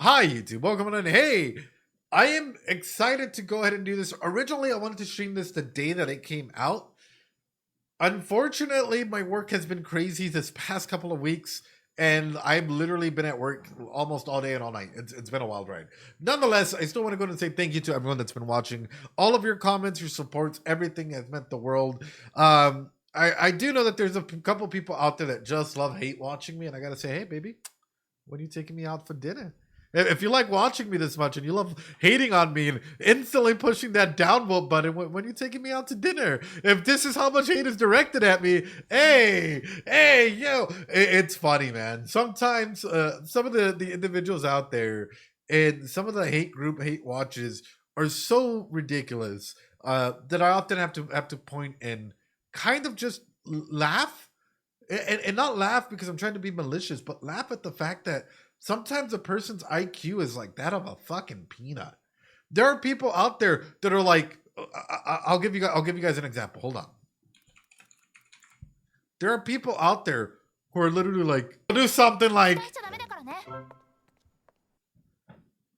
Hi, YouTube. Welcome on. Hey, I am excited to go ahead and do this. Originally, I wanted to stream this the day that it came out. Unfortunately, my work has been crazy this past couple of weeks, and I've literally been at work almost all day and all night. It's been a wild ride. Nonetheless, I still want to go ahead and say thank you to everyone that's been watching. All of your comments, your supports, everything has meant the world. I do know that there's a couple people out there that just love hate watching me, and I gotta say, hey, baby, when are you taking me out for dinner? If you like watching me this much and you love hating on me and instantly pushing that downvote button when you're taking me out to dinner, if this is how much hate is directed at me, hey, yo, it's funny, man. Sometimes some of the individuals out there and some of the hate group hate watches are so ridiculous that I often have to point and kind of just laugh and not laugh because I'm trying to be malicious, but laugh at the fact that sometimes a person's IQ is like that of a fucking peanut. There are people out there that are like, I'll give you guys an example. Hold on. There are people out there who are literally like, do something like,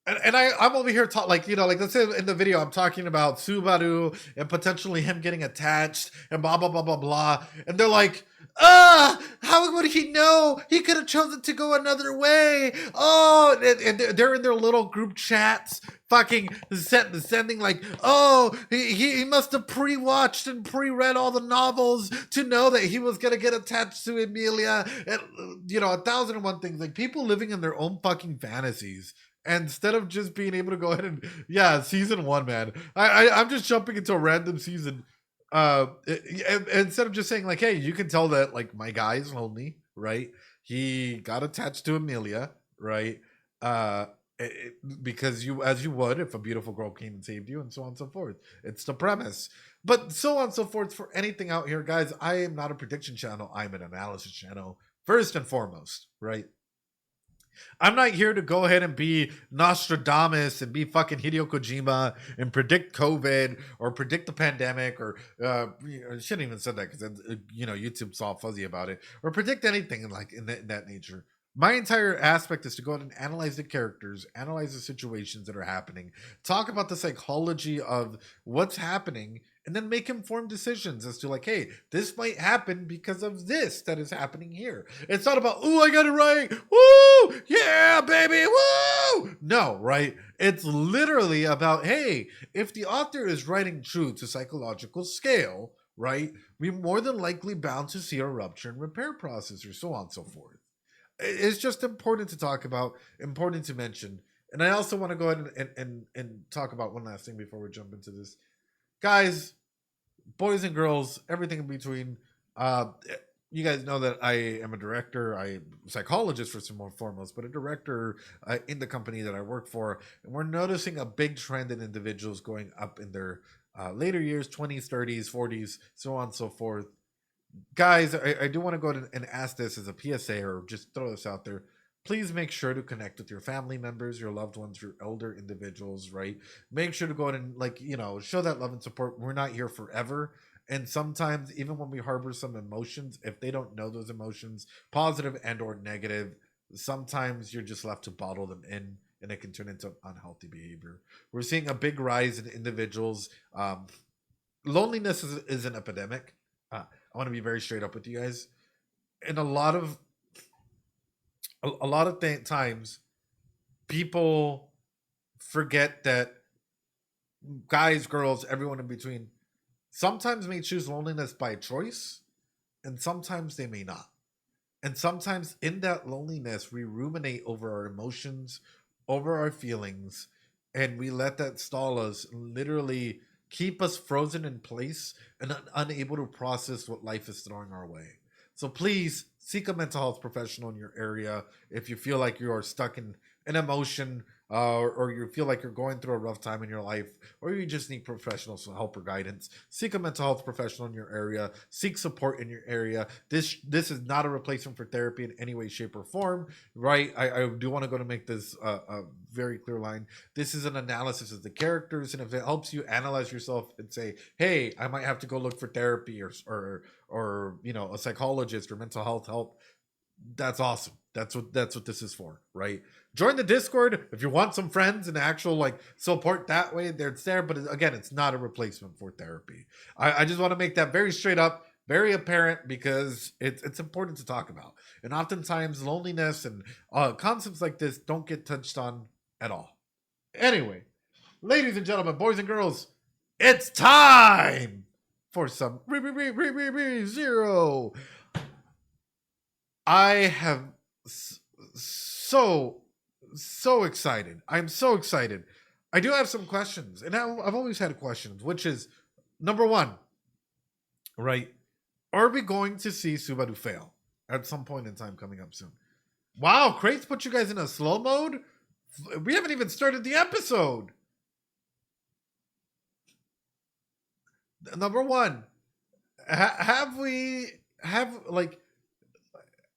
I'm over here talking like, like let's say in the video I'm talking about Subaru and potentially him getting attached and blah blah blah blah blah, and they're like, how would he know? He could have chosen to go another way. Oh, and they're in their little group chats fucking sending like, oh, he must have pre-watched and pre-read all the novels to know that he was gonna get attached to Emilia, and 1,001 things. Like, people living in their own fucking fantasies. And instead of just being able to go ahead and season 1, man, I'm just jumping into a random season. Instead of just saying like, hey, you can tell that like my guy is lonely, right? He got attached to Emilia, right? Because as you would if a beautiful girl came and saved you, and so on and so forth. It's the premise. But so on and so forth for anything out here, guys. I am not a prediction channel. I'm an analysis channel first and foremost, right? I'm not here to go ahead and be Nostradamus and be fucking Hideo Kojima and predict COVID or predict the pandemic or I shouldn't even said that because YouTube's all fuzzy about it, or predict anything in that nature. My entire aspect is to go ahead and analyze the characters, analyze the situations that are happening, talk about the psychology of what's happening, and then make informed decisions as to like, hey, this might happen because of this that is happening here. It's not about, oh, I got it right, woo, yeah, baby, woo. No, right? It's literally about, hey, if the author is writing true to psychological scale, right, we're more than likely bound to see a rupture and repair process, or so on and so forth. It's just important to talk about, important to mention. And I also want to go ahead and talk about one last thing before we jump into this. Guys, boys and girls, everything in between. You guys know that I am a director, I'm a psychologist first and foremost, but a director in the company that I work for. And we're noticing a big trend in individuals going up in their later years, 20s, 30s, 40s, so on and so forth. Guys, I do want to go and ask this as a PSA, or just throw this out there. Please make sure to connect with your family members, your loved ones, your elder individuals, right? Make sure to go and show that love and support. We're not here forever. And sometimes even when we harbor some emotions, if they don't know those emotions, positive and or negative, sometimes you're just left to bottle them in, and it can turn into unhealthy behavior. We're seeing a big rise in individuals. Loneliness is an epidemic. I want to be very straight up with you guys. And a lot of times, people forget that guys, girls, everyone in between, sometimes may choose loneliness by choice, and sometimes they may not. And sometimes in that loneliness, we ruminate over our emotions, over our feelings, and we let that stall us, literally keep us frozen in place and unable to process what life is throwing our way. So please seek a mental health professional in your area if you feel like you are stuck in an emotion, or you feel like you're going through a rough time in your life, or you just need professional help or guidance. Seek a mental health professional in your area. Seek support in your area. This is not a replacement for therapy in any way, shape, or form, right? I do want to go to make this a very clear line. This is an analysis of the characters, and if it helps you analyze yourself and say, hey, I might have to go look for therapy or a psychologist or mental health help, that's awesome. That's what this is for, right? Join the Discord if you want some friends and actual like support that way. It's there, but again, it's not a replacement for therapy. I just want to make that very straight up, very apparent, because it's important to talk about. And oftentimes, loneliness and concepts like this don't get touched on at all. Anyway, ladies and gentlemen, boys and girls, it's time for some zero. I have so excited. I'm so excited. I do have some questions, and I've always had questions, which is number one, right? Are we going to see Subaru fail at some point in time coming up soon? Wow, Crates put you guys in a slow mode? We haven't even started the episode. Number one,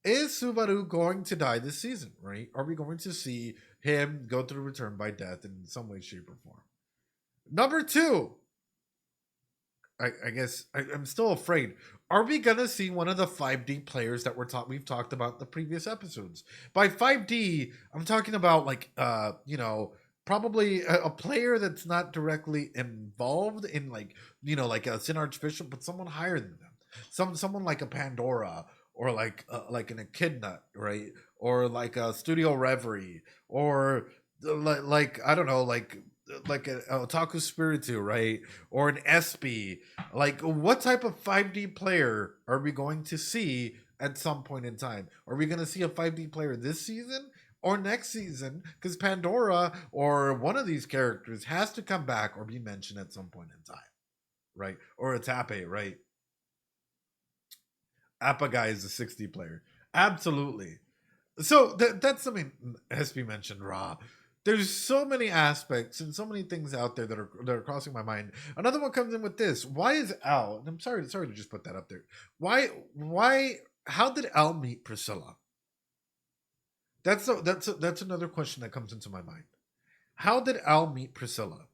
is Subaru going to die this season, right? Are we going to see him go through return by death in some way, shape, or form? Number two, I guess I'm still afraid. Are we gonna see one of the 5D players that we've talked about in the previous episodes? By 5D, I'm talking about like probably a player that's not directly involved in like a Sin Archbishop, but someone higher than them. Someone like a Pandora, or like an Echidna, right? Or like a Studio Reverie, or like I don't know, like an Otaku Spiritu, right? Or an SB. Like, what type of 5D player are we going to see at some point in time? Are we going to see a 5D player this season or next season? Because Pandora or one of these characters has to come back or be mentioned at some point in time, right? Or a Tape, right? Appa guy is a 60 player. Absolutely. So that's something has to be mentioned, Raw. There's so many aspects and so many things out there that are crossing my mind. Another one comes in with this. Why is Al, and I'm sorry to just put that up there. How did Al meet Priscilla? That's another question that comes into my mind. How did Al meet Priscilla?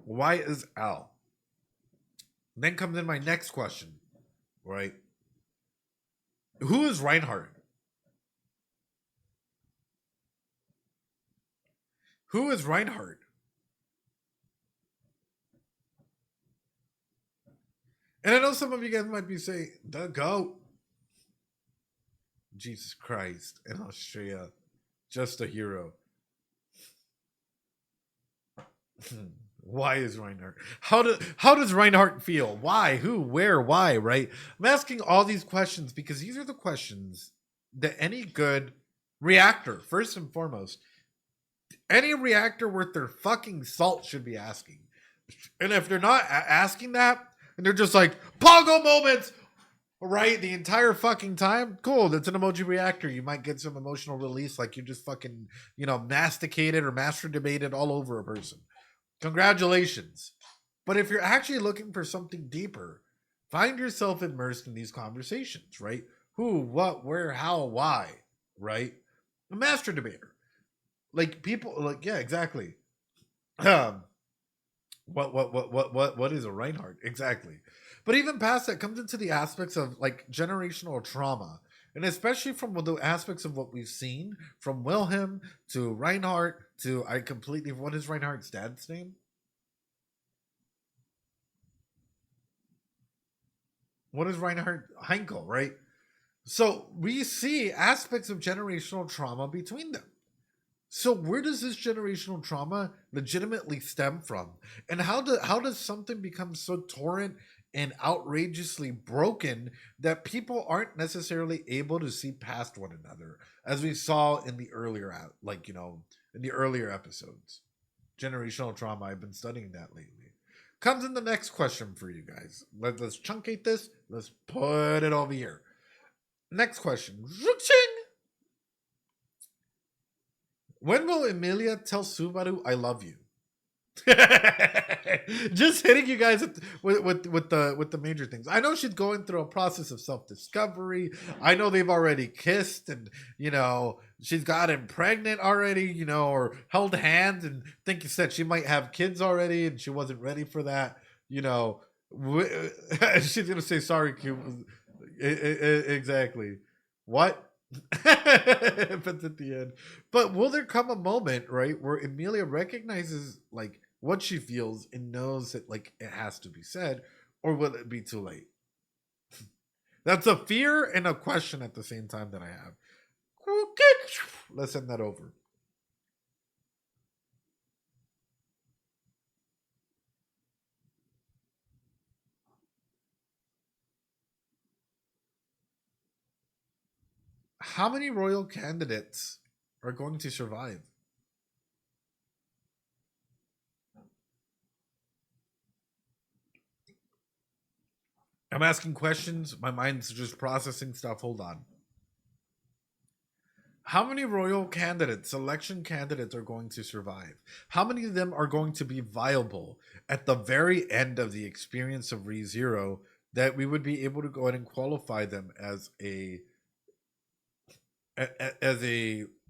Why is Al? And then comes in my next question, right? Who is Reinhardt? Who is Reinhardt? And I know some of you guys might be saying, the GOAT. Jesus Christ. In Austria. Just a hero. Why is Reinhardt? How does Reinhardt feel? Why? Who? Where? Why? Right? I'm asking all these questions because these are the questions that any good reactor, first and foremost, any reactor worth their fucking salt should be asking. And if they're not asking that, and they're just like, Pongo moments, right? The entire fucking time, cool. That's an emoji reactor. You might get some emotional release, like you just fucking, masticated or masturbated all over a person. Congratulations. But if you're actually looking for something deeper, find yourself immersed in these conversations, right? Who, what, where, how, why, right? A master debater. Like people, like, yeah, exactly. What is a Reinhardt? Exactly. But even past that comes into the aspects of like generational trauma. And especially from the aspects of what we've seen, from Wilhelm to Reinhardt to what is Reinhardt's dad's name? What is Reinhardt? Heinkel, right? So we see aspects of generational trauma between them. So where does this generational trauma legitimately stem from? And how does something become so torrent and outrageously broken that people aren't necessarily able to see past one another, as we saw in the earlier in the earlier episodes? Generational trauma, I've been studying that lately. Comes in the next question for you guys. Let's truncate this. Let's put it over here. Next question. When will Emilia tell Subaru I love you? Just hitting you guys with the major things. I know she's going through a process of self-discovery. I know they've already kissed, and she's gotten pregnant already, or held hands, and think you said she might have kids already, and she wasn't ready for that. She's gonna say sorry, Q. Exactly. What? But at the end. But will there come a moment, right, where Emilia recognizes like what she feels and knows that like it has to be said, or will it be too late? That's a fear and a question at the same time that I have. Let's send that over. How many royal candidates are going to survive? I'm asking questions. My mind's just processing stuff. Hold on. How many royal candidates, selection candidates, are going to survive? How many of them are going to be viable at the very end of the experience of ReZero that we would be able to go ahead and qualify them as a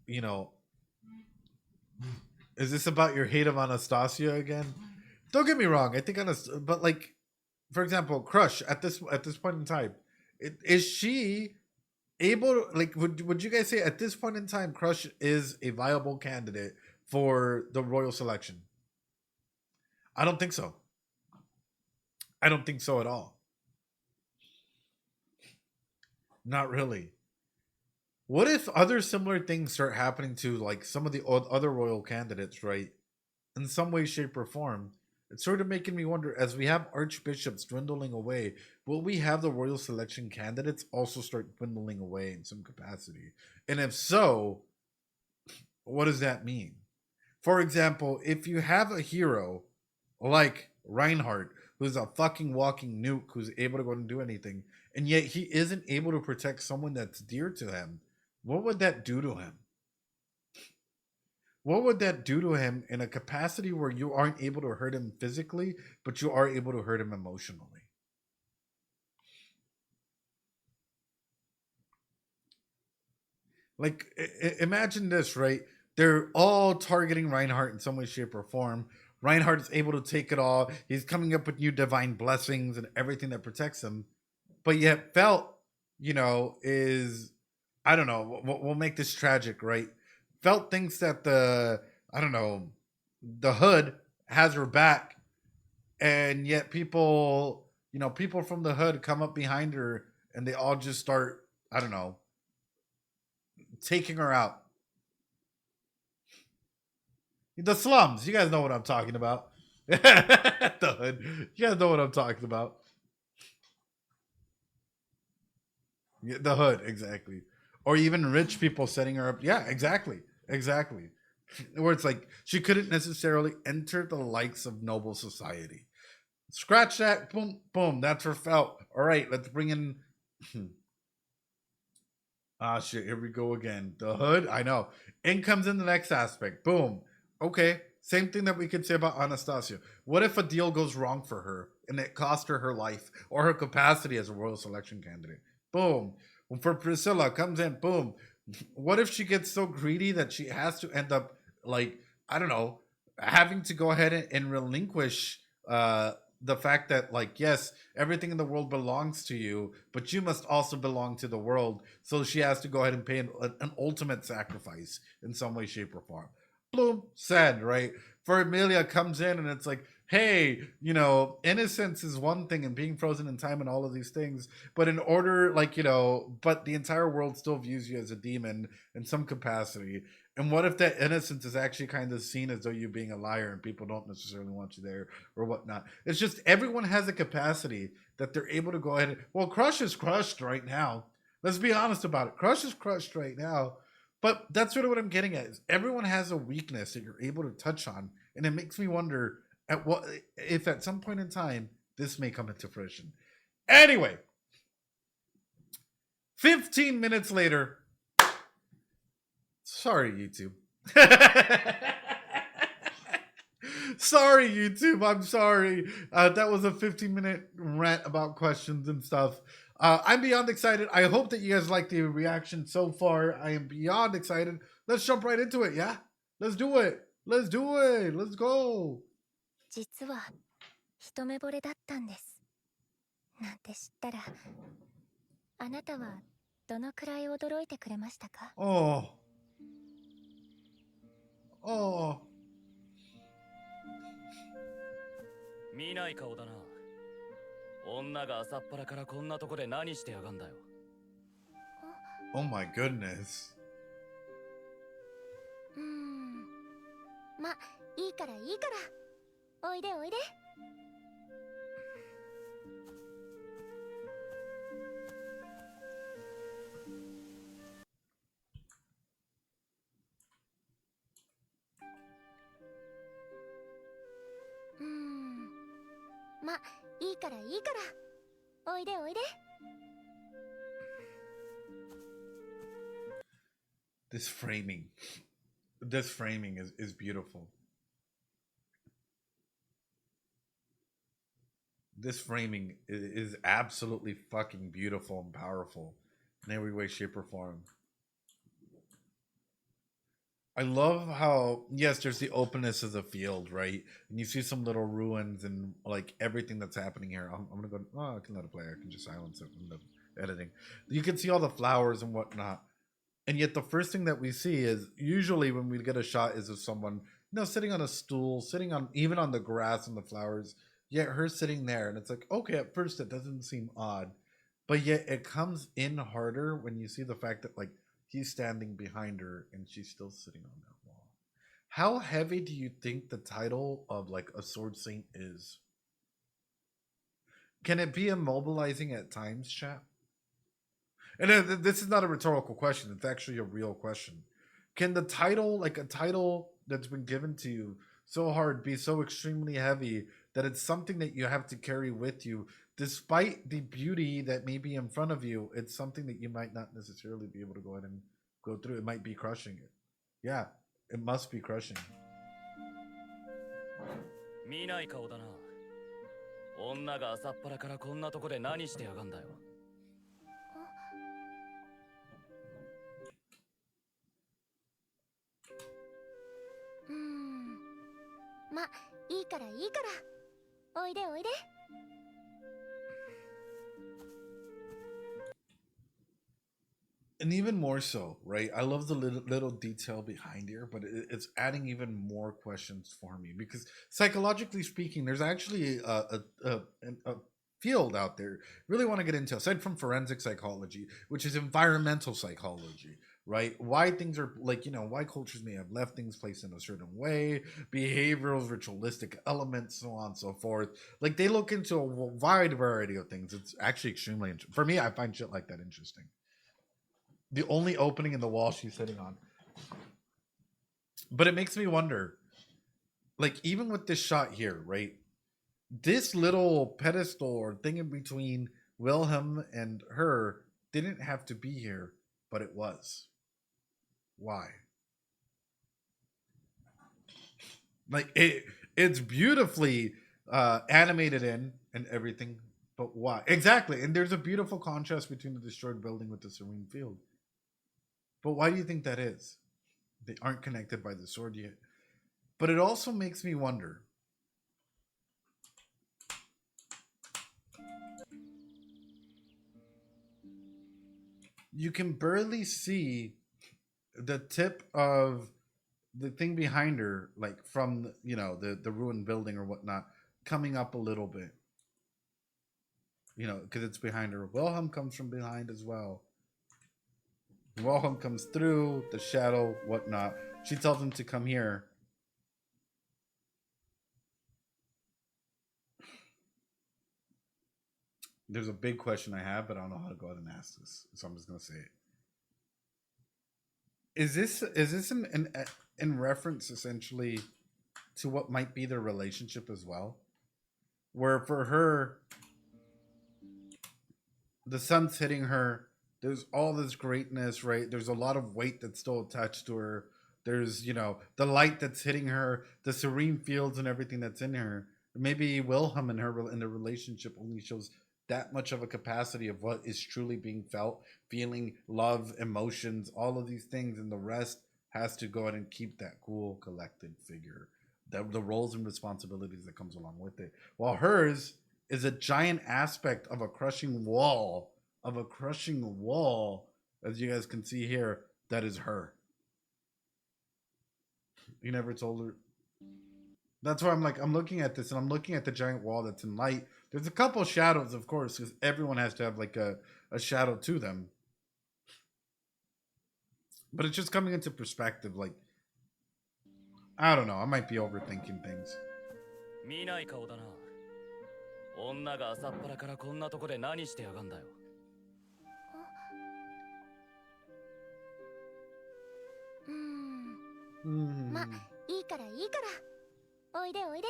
you know, is this about your hate of Anastasia again? Don't get me wrong. I think but like, for example, Crush at this point in time, is she able to, like, would you guys say at this point in time Crush is a viable candidate for the royal selection? I don't think so. I don't think so at all. Not really. What if other similar things start happening to like some of the other royal candidates, right? In some way, shape, or form. It's sort of making me wonder, as we have archbishops dwindling away, will we have the royal selection candidates also start dwindling away in some capacity? And if so, what does that mean? For example, if you have a hero like Reinhardt, who's a fucking walking nuke, who's able to go and do anything, and yet he isn't able to protect someone that's dear to him, what would that do to him? What would that do to him in a capacity where you aren't able to hurt him physically, but you are able to hurt him emotionally? Like, imagine this, right? They're all targeting Reinhardt in some way, shape, or form. Reinhardt is able to take it all. He's coming up with new divine blessings and everything that protects him. But yet, Felt, is, I don't know, we'll make this tragic, right? Felt thinks that I don't know, the hood has her back, and yet people from the hood come up behind her and they all just start, I don't know, taking her out. The slums, you guys know what I'm talking about. The hood, you guys know what I'm talking about. Yeah, the hood, exactly. Or even rich people setting her up. Yeah, exactly, exactly. Where it's like she couldn't necessarily enter the likes of noble society. Scratch that. Boom, boom. That's her felt. All right, let's bring in. Ah, shit. Here we go again. The hood. I know. In comes in the next aspect. Boom. Okay. Same thing that we could say about Anastasia. What if a deal goes wrong for her and it cost her her life or her capacity as a royal selection candidate? Boom. When for Priscilla comes in. Boom. What if she gets so greedy that she has to end up like, I don't know, having to go ahead and relinquish the fact that, like, yes, everything in the world belongs to you, but you must also belong to the world. So she has to go ahead and pay an ultimate sacrifice in some way, shape, or form. Boom, said, right? For Emilia comes in and it's like, hey, innocence is one thing and being frozen in time and all of these things, but in order, like, but the entire world still views you as a demon in some capacity. And what if that innocence is actually kind of seen as though you being a liar and people don't necessarily want you there or whatnot? It's just everyone has a capacity that they're able to go ahead and, well, Crush is crushed right now. Let's be honest about it. Crush is crushed right now. But that's sort of what I'm getting at is everyone has a weakness that you're able to touch on. And it makes me wonder at what if at some point in time this may come into fruition. Anyway, 15 minutes later. Sorry, YouTube. Sorry, YouTube. I'm sorry. That was a 15-minute rant about questions and stuff. I'm beyond excited. I hope that you guys like the reaction so far. I am beyond excited. Let's jump right into it, yeah? Let's do it. Let's do it. Let's go. 実は一目惚れだったんです。なんて知ったら、あなたはどのくらい驚いてくれましたか？ Oh. Oh. 見ない顔だな。女が朝っぱらからこんなとこで何してやがんだよ。Oh my goodness. ま、いいからいいから。おいでおいで。ま、いいからいいから。おいでおいで。This framing is beautiful. This framing is absolutely fucking beautiful and powerful in every way, shape, or form. I love how, yes, there's the openness of the field, right? And you see some little ruins and like everything that's happening here. I'm gonna go, oh, I can let it play. I can just silence it in the editing. You can see all the flowers and whatnot. And yet the first thing that we see is usually when we get a shot is of someone, sitting on a stool, sitting on even on the grass and the flowers, yet her sitting there. And it's like, okay, at first it doesn't seem odd, but yet it comes in harder when you see the fact that like he's standing behind her and she's still sitting on that wall. How heavy do you think the title of like a sword saint is? Can it be immobilizing at times, chat? And this is not a rhetorical question. It's actually a real question. Can the title, like a title that's been given to you so hard, be so extremely heavy that it's something that you have to carry with you, despite the beauty that may be in front of you? It's something that you might not necessarily be able to go ahead and go through. It might be crushing it. Yeah, it must be crushing. 見ない顔だな。女が朝っぱらからこんなとこで何してやがんだよ。ま、いいからいいから。おいでおいで。And even more so, right? I love the little detail behind here, but it's adding even more questions for me because psychologically speaking, there's actually a field out there really want to get into, aside from forensic psychology, which is environmental psychology, right? Why things are like, why cultures may have left things placed in a certain way, behavioral, ritualistic elements, so on and so forth. Like they look into a wide variety of things. It's actually extremely interesting. For me, I find shit like that interesting. The only opening in the wall she's sitting on. But it makes me wonder, like, even with this shot here, right? This little pedestal or thing in between Wilhelm and her didn't have to be here, but it was. Why? Like, it's beautifully animated in and everything, but why? Exactly. And there's a beautiful contrast between the destroyed building with the serene field. But why do you think that is? They aren't connected by the sword yet. But it also makes me wonder. You can barely see the tip of the thing behind her, like from the ruined building or whatnot, coming up a little bit. Because it's behind her. Wilhelm comes from behind as well. Wilhelm comes through the shadow, whatnot. She tells him to come here. There's a big question I have, but I don't know how to go ahead and ask this, so I'm just gonna say it. Is this in reference essentially to what might be their relationship as well? Where for her, the sun's hitting her. There's all this greatness, right? There's a lot of weight that's still attached to her. There's, the light that's hitting her, the serene fields and everything that's in her. Maybe Wilhelm and her in the relationship only shows that much of a capacity of what is truly being felt, feeling, love, emotions, all of these things, and the rest has to go ahead and keep that cool, collected figure. The roles and responsibilities that comes along with it. While hers is a giant aspect of a crushing wall, as you guys can see here, that is her. You never told her. That's why I'm looking at this and I'm looking at the giant wall that's in light. There's a couple shadows, of course, because everyone has to have like a shadow to them. But it's just coming into perspective. Like, I don't know. I might be overthinking things. 見ない顔だな。女が朝っぱらからこんなとこで何してやがんだよ。ま、いいからいいから。おいでおいで。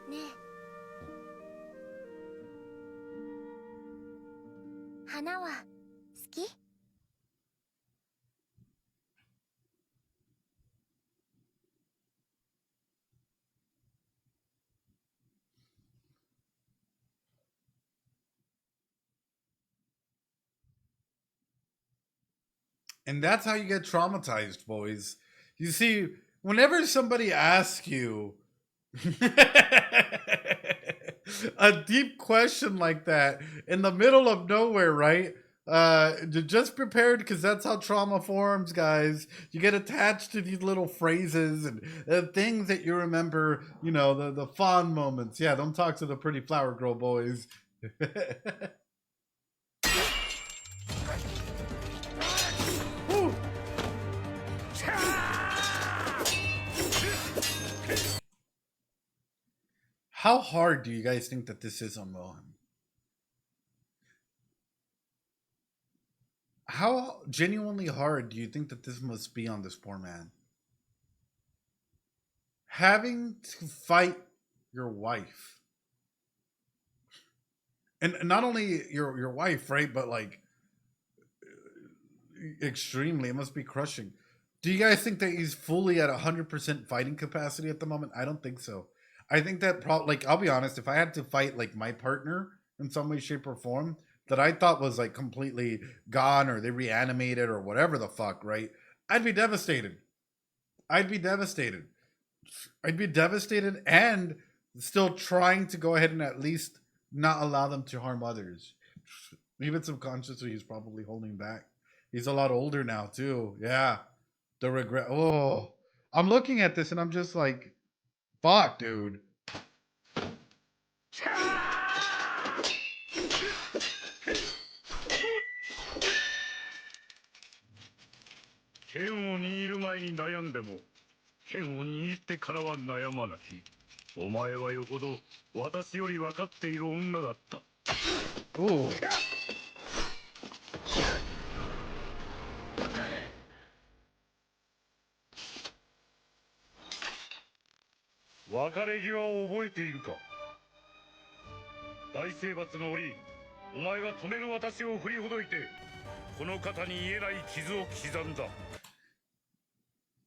ねえ。花は好き？And that's how you get traumatized, boys. You see, whenever somebody asks you a deep question like that in the middle of nowhere, right? Just prepared, because that's how trauma forms, guys. You get attached to these little phrases and things that you remember, you know, the fond moments. Yeah, don't talk to the pretty flower girl, boys. How hard do you guys think that this is on Wilhelm? How genuinely hard do you think that this must be on this poor man? Having to fight your wife. And not only your wife, right? But like, extremely, it must be crushing. Do you guys think that he's fully at 100% fighting capacity at the moment? I don't think so. I think that like, I'll be honest, if I had to fight like my partner in some way, shape, or form that I thought was like completely gone, or they reanimated or whatever the fuck, right? I'd be devastated. I'd be devastated and still trying to go ahead and at least not allow them to harm others. Even subconsciously, he's probably holding back. He's a lot older now too. Yeah. The regret. Oh, I'm looking at this and I'm just like, fuck, dude. Ooh. 別れ際を覚えているか。大征伐の折、お前が止める私を振りほどいて、この肩に癒えない傷を刻んだ。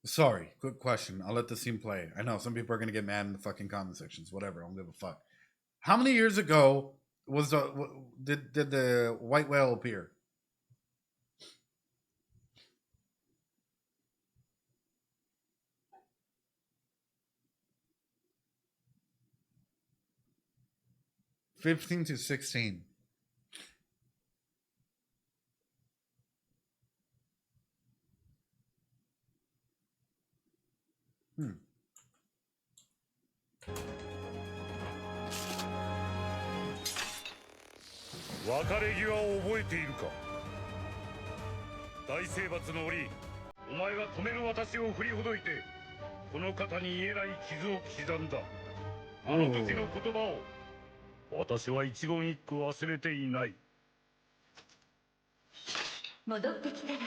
Sorry, quick question. I'll let the scene play. I know some people are gonna get mad in the fucking comment sections. Whatever, I don't give a fuck. How many years ago did the white whale appear? (15 to 16). Hmm. 別れ際を覚えているか。大征伐の折、お前が止める私を振りほどいて、この肩に癒えない傷を刻んだ。あの時の言葉を私は一言一句忘れていない。戻ってきたら、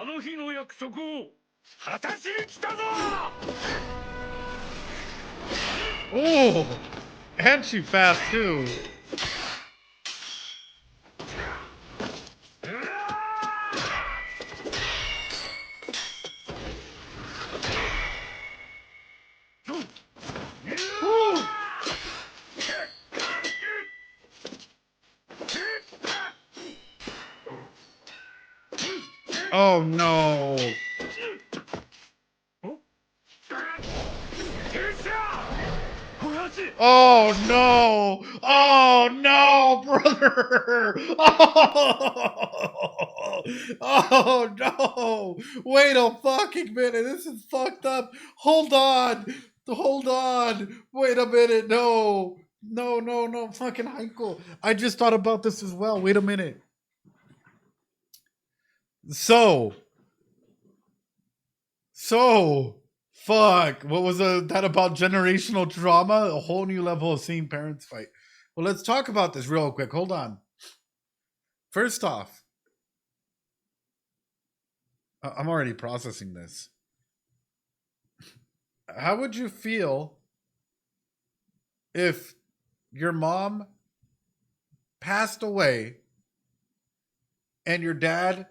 あの日の約束を果たしに来たぞ。 Oh, and she fast too. Oh no. Oh no! Oh no, brother! Oh, oh no! Wait a fucking minute! This is fucked up. Hold on, hold on. Wait a minute. No, no, no, no. Fucking Heinkel. I just thought about this as well. Wait a minute. So, fuck. What was that about generational trauma? A whole new level of seeing parents fight. Well, let's talk about this real quick. Hold on. First off, I'm already processing this. How would you feel if your mom passed away and your dad,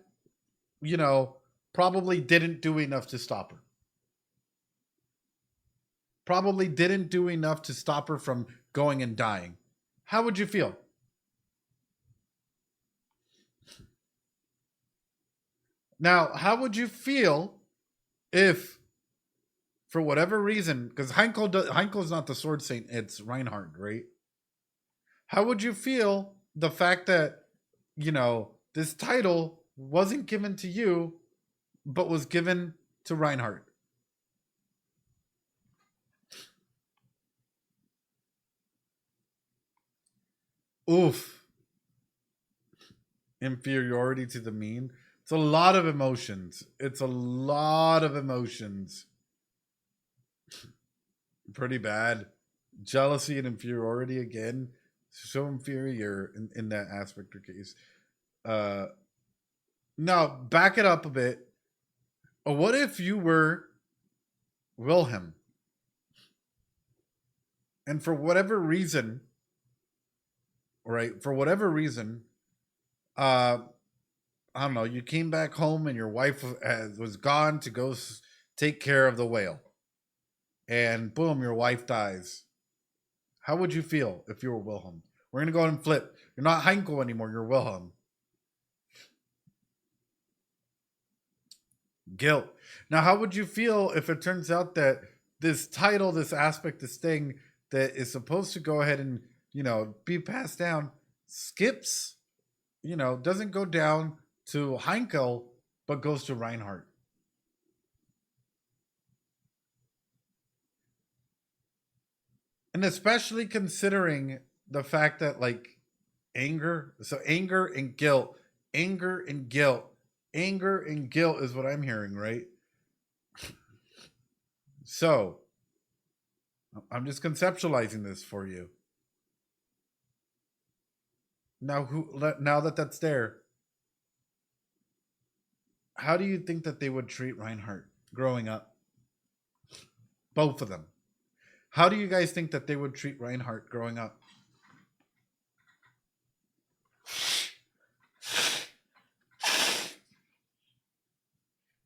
probably didn't do enough to stop her? Probably didn't do enough to stop her from going and dying. How would you feel? Now, how would you feel if, for whatever reason, because Heinkel's not the sword saint, it's Reinhardt, right? How would you feel the fact that, this title wasn't given to you, but was given to Reinhardt? Oof. Inferiority to the mean. It's a lot of emotions. Pretty bad. Jealousy and inferiority again. So inferior in that aspect or case. Now, back it up a bit. What if you were Wilhelm? And for whatever reason, I don't know, you came back home and your wife was gone to go take care of the whale. And boom, your wife dies. How would you feel if you were Wilhelm? We're going to go ahead and flip. You're not Heinkel anymore, you're Wilhelm. Guilt. Now, how would you feel if it turns out that this title, this aspect, this thing that is supposed to go ahead and, be passed down, skips, doesn't go down to Heinkel, but goes to Reinhardt? And especially considering the fact that, anger and guilt is what I'm hearing, right? So, I'm just conceptualizing this for you. Now that that's there, how do you think that they would treat Reinhardt growing up? Both of them. How do you guys think that they would treat Reinhardt growing up?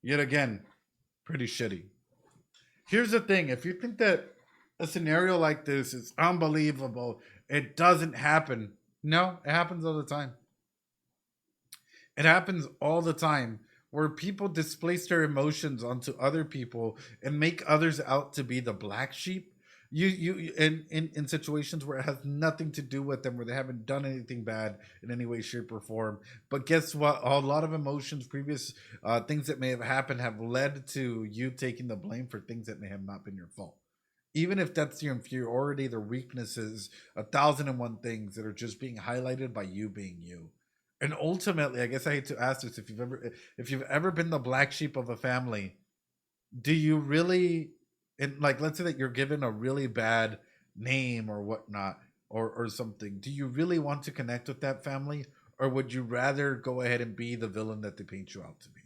Yet again, pretty shitty. Here's the thing. If you think that a scenario like this is unbelievable, it doesn't happen. No, it happens all the time. It happens all the time where people displace their emotions onto other people and make others out to be the black sheep. You in situations where it has nothing to do with them, where they haven't done anything bad in any way, shape, or form. But guess what? A lot of emotions, previous things that may have happened, have led to you taking the blame for things that may have not been your fault. Even if that's your inferiority, their weaknesses, 1,001 things that are just being highlighted by you being you. And ultimately, I guess I hate to ask this: if you've ever been the black sheep of a family, do you really? And let's say that you're given a really bad name or whatnot, or something. Do you really want to connect with that family, or would you rather go ahead and be the villain that they paint you out to be?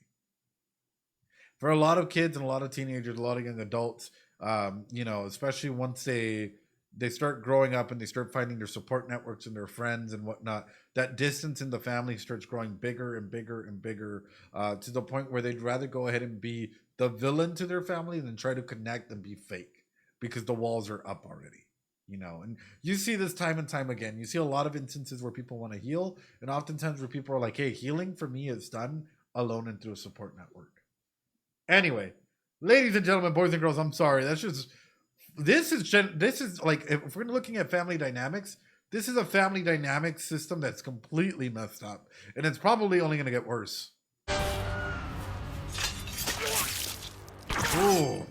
For a lot of kids and a lot of teenagers, a lot of young adults, especially once they start growing up and they start finding their support networks and their friends and whatnot, that distance in the family starts growing bigger and bigger and bigger, to the point where they'd rather go ahead and be the villain to their family than try to connect and be fake, because the walls are up already. And you see this time and time again. You see a lot of instances where people want to heal, and oftentimes where people are like, hey, healing for me is done alone and through a support network. Anyway, ladies and gentlemen, boys and girls, I'm sorry. That's just this is like, if we're looking at family dynamics, this is a family dynamic system that's completely messed up, and it's probably only going to get worse. Ooh.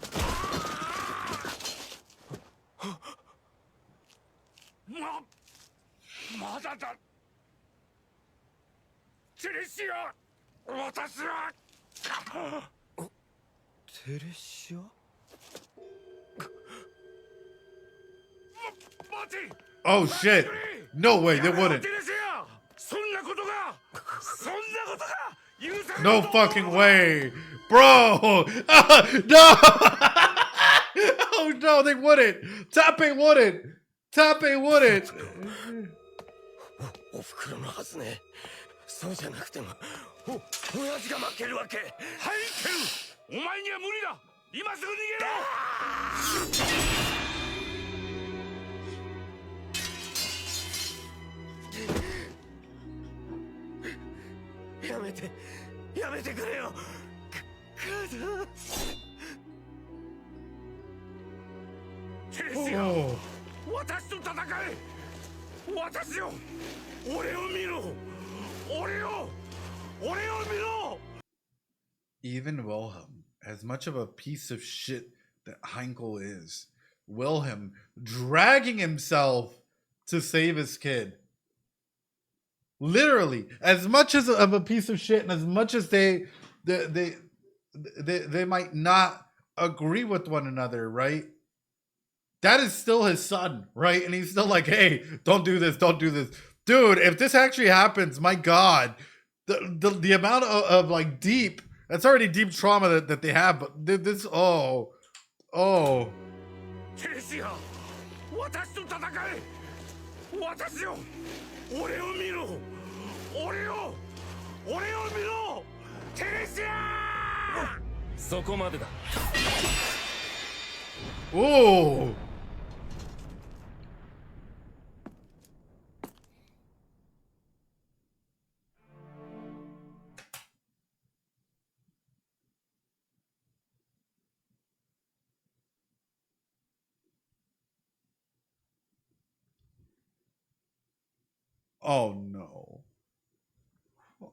Oh shit! No way, they wouldn't. No fucking way, bro! No! Oh no, they wouldn't. Tappe wouldn't. Tappe wouldn't. お袋のはずね。そうじゃなくても、親父が負けるわけ。ハイケル、お前には無理だ。今すぐ逃げろ。やめて、やめてくれよ。母さん。テレシア、私と戦え。私を。 Even Wilhelm, as much of a piece of shit that Heinkel is, Wilhelm dragging himself to save his kid. Literally, as much as of a piece of shit, and as much as they might not agree with one another, right? That is still his son, right? And he's still like, hey, don't do this, don't do this. Dude, if this actually happens, my God, the amount of like deep, that's already deep trauma that they have, but this, oh. Theresia, 私と戦え。私を、俺を見ろ。俺を見ろ。テレシア。そこまでだ。Oh. Oh no.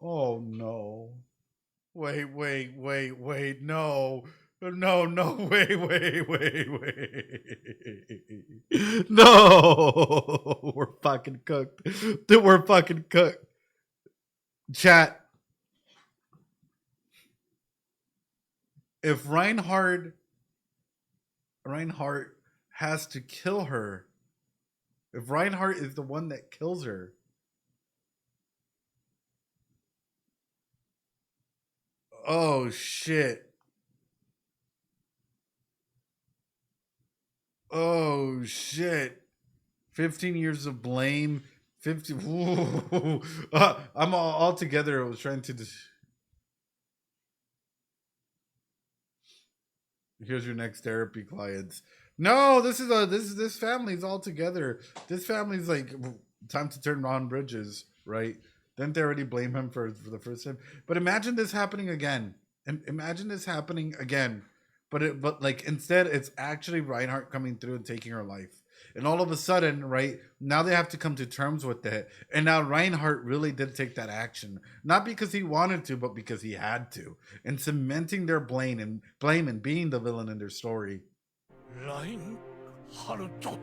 Oh no. Wait, no. No, wait. No. We're fucking cooked. Dude, we're fucking cooked. Chat. If Reinhardt has to kill her, if Reinhardt is the one that kills her, oh shit. Oh shit. 15 years of blame. 50. I'm all together. I was trying to. Here's your next therapy clients. No, this family's all together. This family's like, time to turn on bridges, right? Didn't they already blame him for the first time? But imagine this happening again. But like instead, it's actually Reinhardt coming through and taking her life. And all of a sudden, right, now they have to come to terms with it. And now Reinhardt really did take that action. Not because he wanted to, but because he had to. And cementing their blame and being the villain in their story. Reinhardt.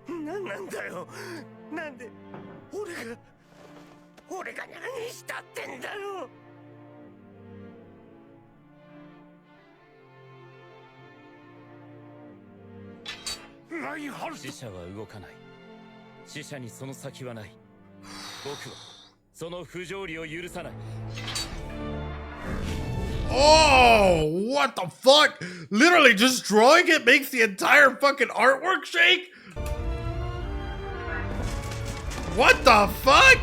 なんだよ。なんで俺が何したってんだよ。死者は動かない。死者にその先はない。僕はその不条理を許さない。Oh, what the fuck? Literally just drawing it makes the entire fucking artwork shake? What the fuck?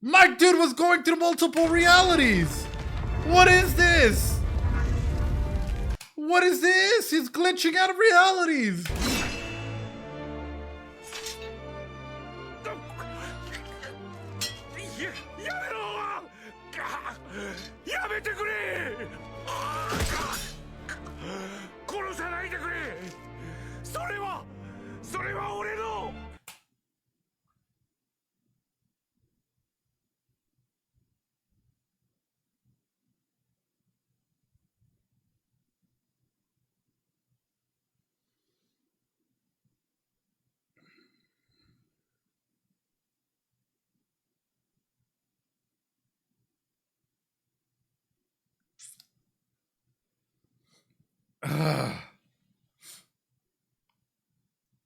My dude was going through multiple realities. What is this? What is this? He's glitching out of realities. やめろやめてくれ殺さないでくれそれは俺の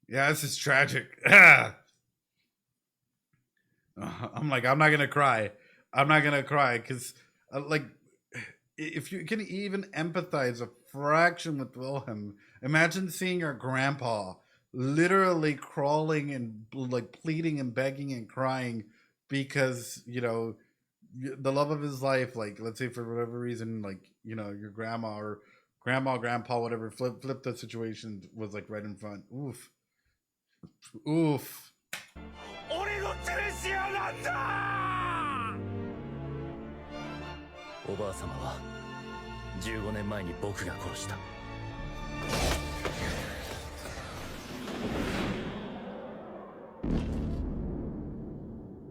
Yeah, this is tragic. I'm like, I'm not gonna cry. I'm not gonna cry because, like, if you can even empathize a fraction with Wilhelm, imagine seeing your grandpa literally crawling and like pleading and begging and crying because the love of his life, like let's say for whatever reason, like your grandma or grandpa, whatever, flip the situation was like right in front. Oof. Oof. 俺のテレシアなんだおばあ様は15年前に僕が殺した。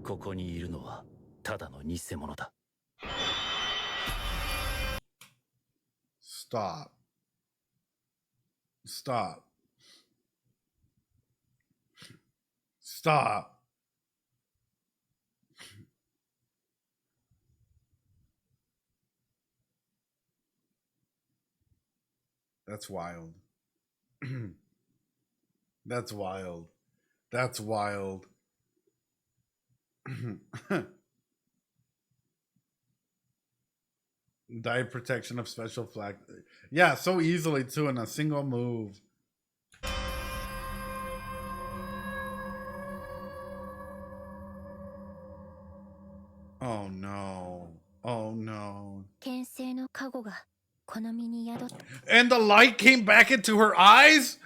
ここにいるのはただの偽物だ。Stop. Stop. Stop. That's wild. That's wild. That's wild. Dive protection of special flag. Yeah, so easily too in a single move. Oh no. Oh no. 牽制の加護がこの身に宿った。 And the light came back into her eyes?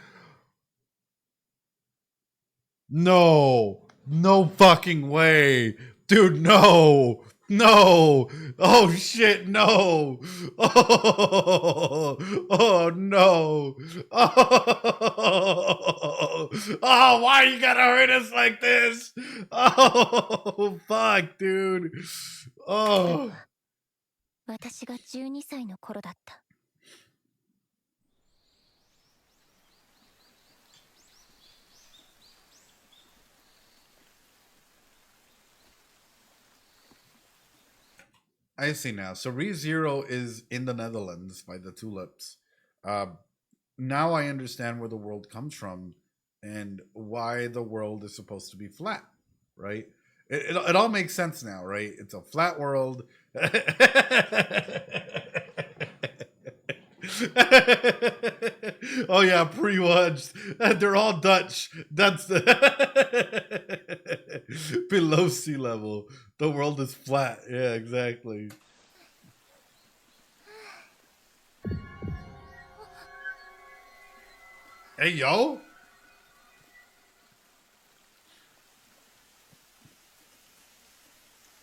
No. No fucking way. Dude, no. No. Oh shit, no. Oh no. Oh, why you gotta hurt us like this? Oh, fuck, dude. Oh. 私が12歳の頃だった。 I see now. So ReZero is in the Netherlands by the tulips. Now I understand where the world comes from and why the world is supposed to be flat, right? It all makes sense now, right? It's a flat world. Oh yeah, pre-watched. They're all Dutch. That's the below sea level. The world is flat. Yeah, exactly. Hey yo.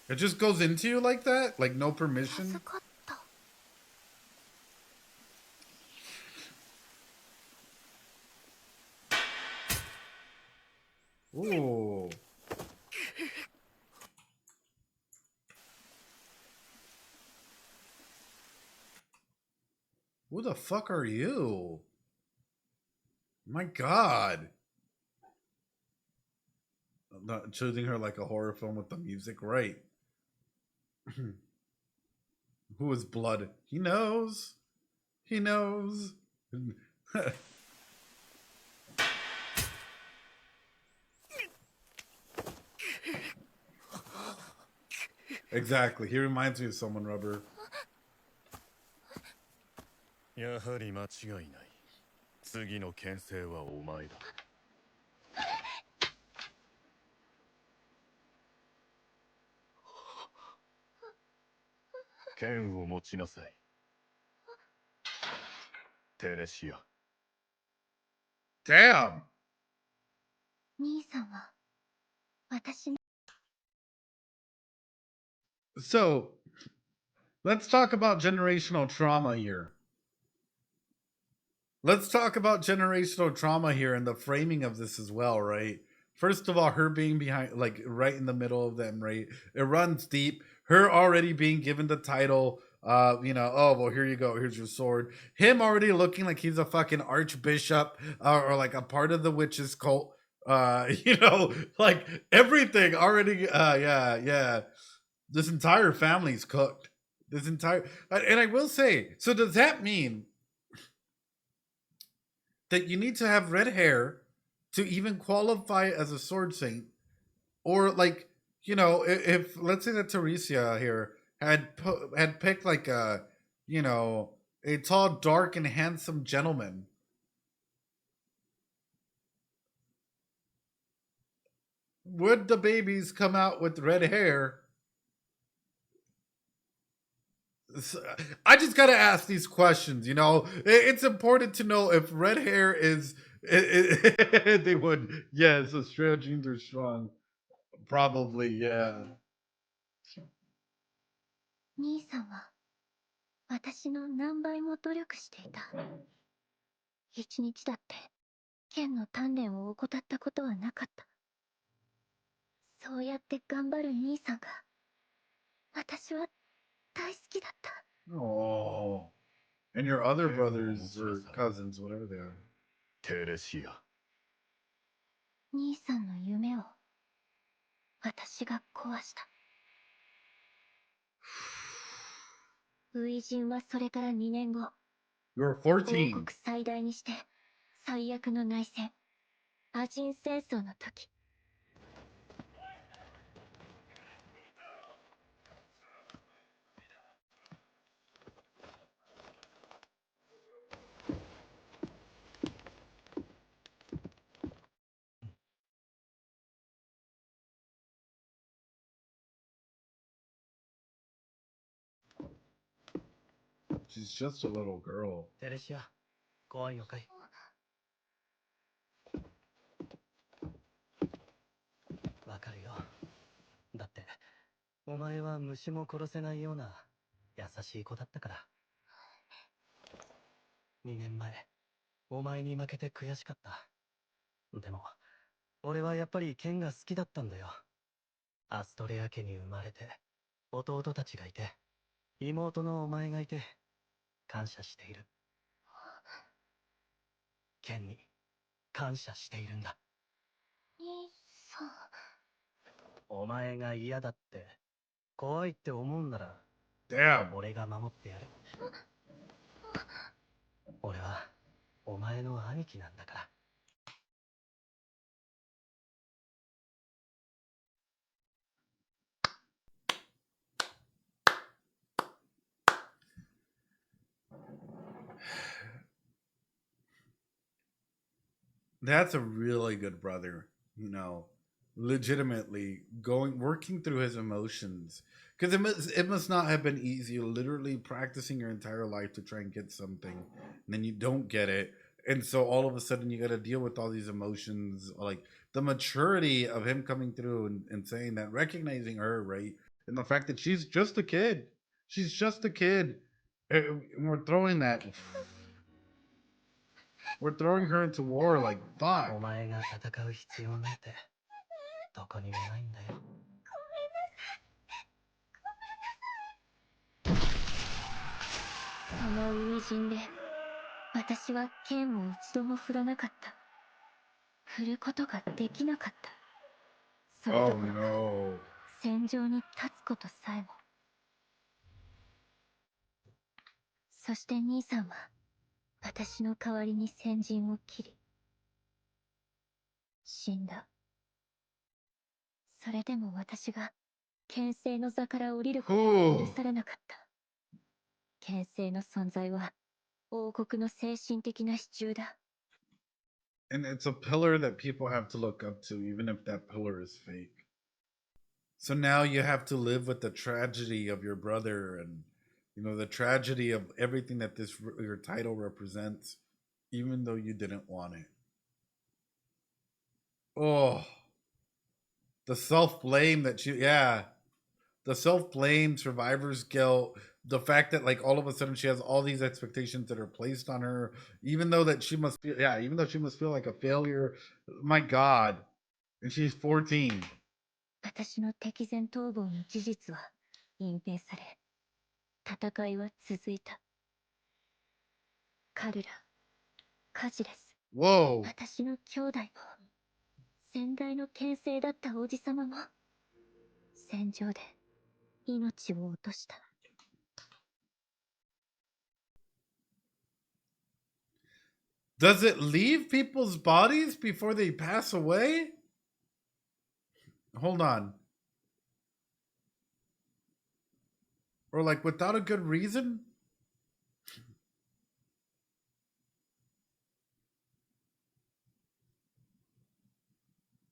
It just goes into you like that? Like no permission? 助かった。 Ooh. Who the fuck are you? My God. I'm not choosing her like a horror film with the music right. Who is blood? He knows. He knows. Exactly. He reminds me of someone, Rubber. やはり間違いない次の牽制はお前だ剣を持ちなさいテレシア Damn. 兄さんは私の So let's talk about generational trauma here. Let's talk about generational trauma here and the framing of this as well, right? First of all, her being behind, like right in the middle of them, right? It runs deep. Her already being given the title, oh, well, here you go. Here's your sword. Him already looking like he's a fucking archbishop or like a part of the witches cult. Like everything already. Yeah. This entire family's cooked. And I will say, so does that mean that you need to have red hair to even qualify as a sword saint? Or like, if let's say that Theresia here had picked like a tall, dark, and handsome gentleman, would the babies come out with red hair? I just gotta ask these questions. It's important to know if red hair is. They would. Yes, Australian genes are strong. Probably, yeah. 兄さんは私の何倍も努力していた。一日だって剣の鍛錬を怠ったことはなかった。そうやって頑張る兄さんが私は大好きだった。Oh. And your other brothers or cousins, whatever they are. テレシア。兄さんの夢を私が壊した。初陣はそれから2年後、 You're 王 14. 国最大にして最悪の内戦、アジン戦争の時。She's just a little girl. テレシア、怖いのかい？わかるよ。だって、お前は虫も殺せないような優しい子だったから。2年前、お前に負けて悔しかった。でも、俺はやっぱり剣が好きだったんだよ。アストレア家に生まれて、弟たちがいて、妹のお前がいて、感謝している。剣に感謝しているんだ。兄さん。お前が嫌だって、怖いって思うんなら、 Damn. 俺が守ってやる。俺はお前の兄貴なんだから。That's a really good brother, legitimately working through his emotions. Because it must not have been easy, literally practicing your entire life to try and get something, and then you don't get it. And so all of a sudden you got to deal with all these emotions, like the maturity of him coming through and saying that, recognizing her, right? And the fact that she's just a kid. She's just a kid. And we're throwing that. We're throwing her into war like fuck. お前が戦う必要なんてどこにもないんだよ。その初陣で私は剣を一度も振らなかった。振ることができなかった。それどころか、戦場に立つことさえも。そして兄さんは私の代わりに先陣を切り死んだ。それでも私が剣聖の座から降りることが許されなかった。剣聖の存在は王国の精神的な支柱だ。And it's a pillar that people have to look up to, even if that pillar is fake. So now you have to live with the tragedy of your brother and, the tragedy of everything that your title represents, even though you didn't want it. Oh, the self-blame that the self-blame, survivor's guilt, the fact that like all of a sudden she has all these expectations that are placed on her, even though that she must feel, yeah, even though she must feel like a failure. My God, and she's 14. 私の敵前逃亡の事実は隠蔽され、戦いは続いた。カルラ、カジレス、Whoa. 私の兄弟も、先代の牽制だった王子様も、戦場で命を落とした。Does it leave people's bodies before they pass away? Hold on. Or like without a good reason?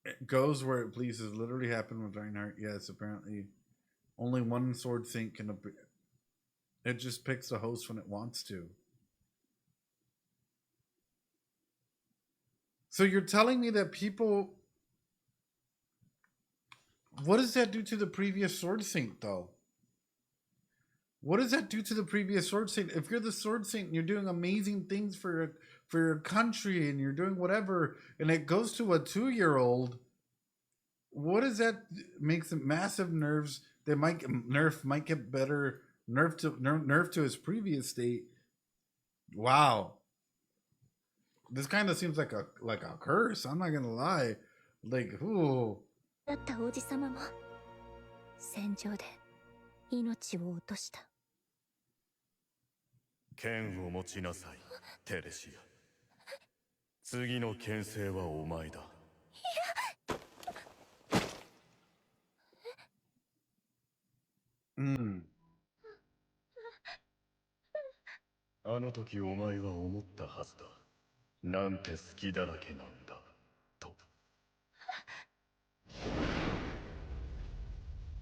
It goes where it pleases. Literally happened with Reinhardt. Yes, apparently. Only one sword sync can... It just picks the host when it wants to. So you're telling me that people... What does that do to the previous sword sync, though? What does that do to the previous sword saint? If you're the sword saint and you're doing amazing things for your country and you're doing whatever, and it goes to a 2-year-old, what does that makes it massive nerves? They might might get better nerve to his previous state. Wow, this kind of seems like a curse. I'm not gonna lie, like ooh. だった王子様も戦場で命を落とした。剣を持ちなさい、テレシア。次の牽制はお前だ。あの時お前は思ったはずだ。なんて好きだらけなんだ、と。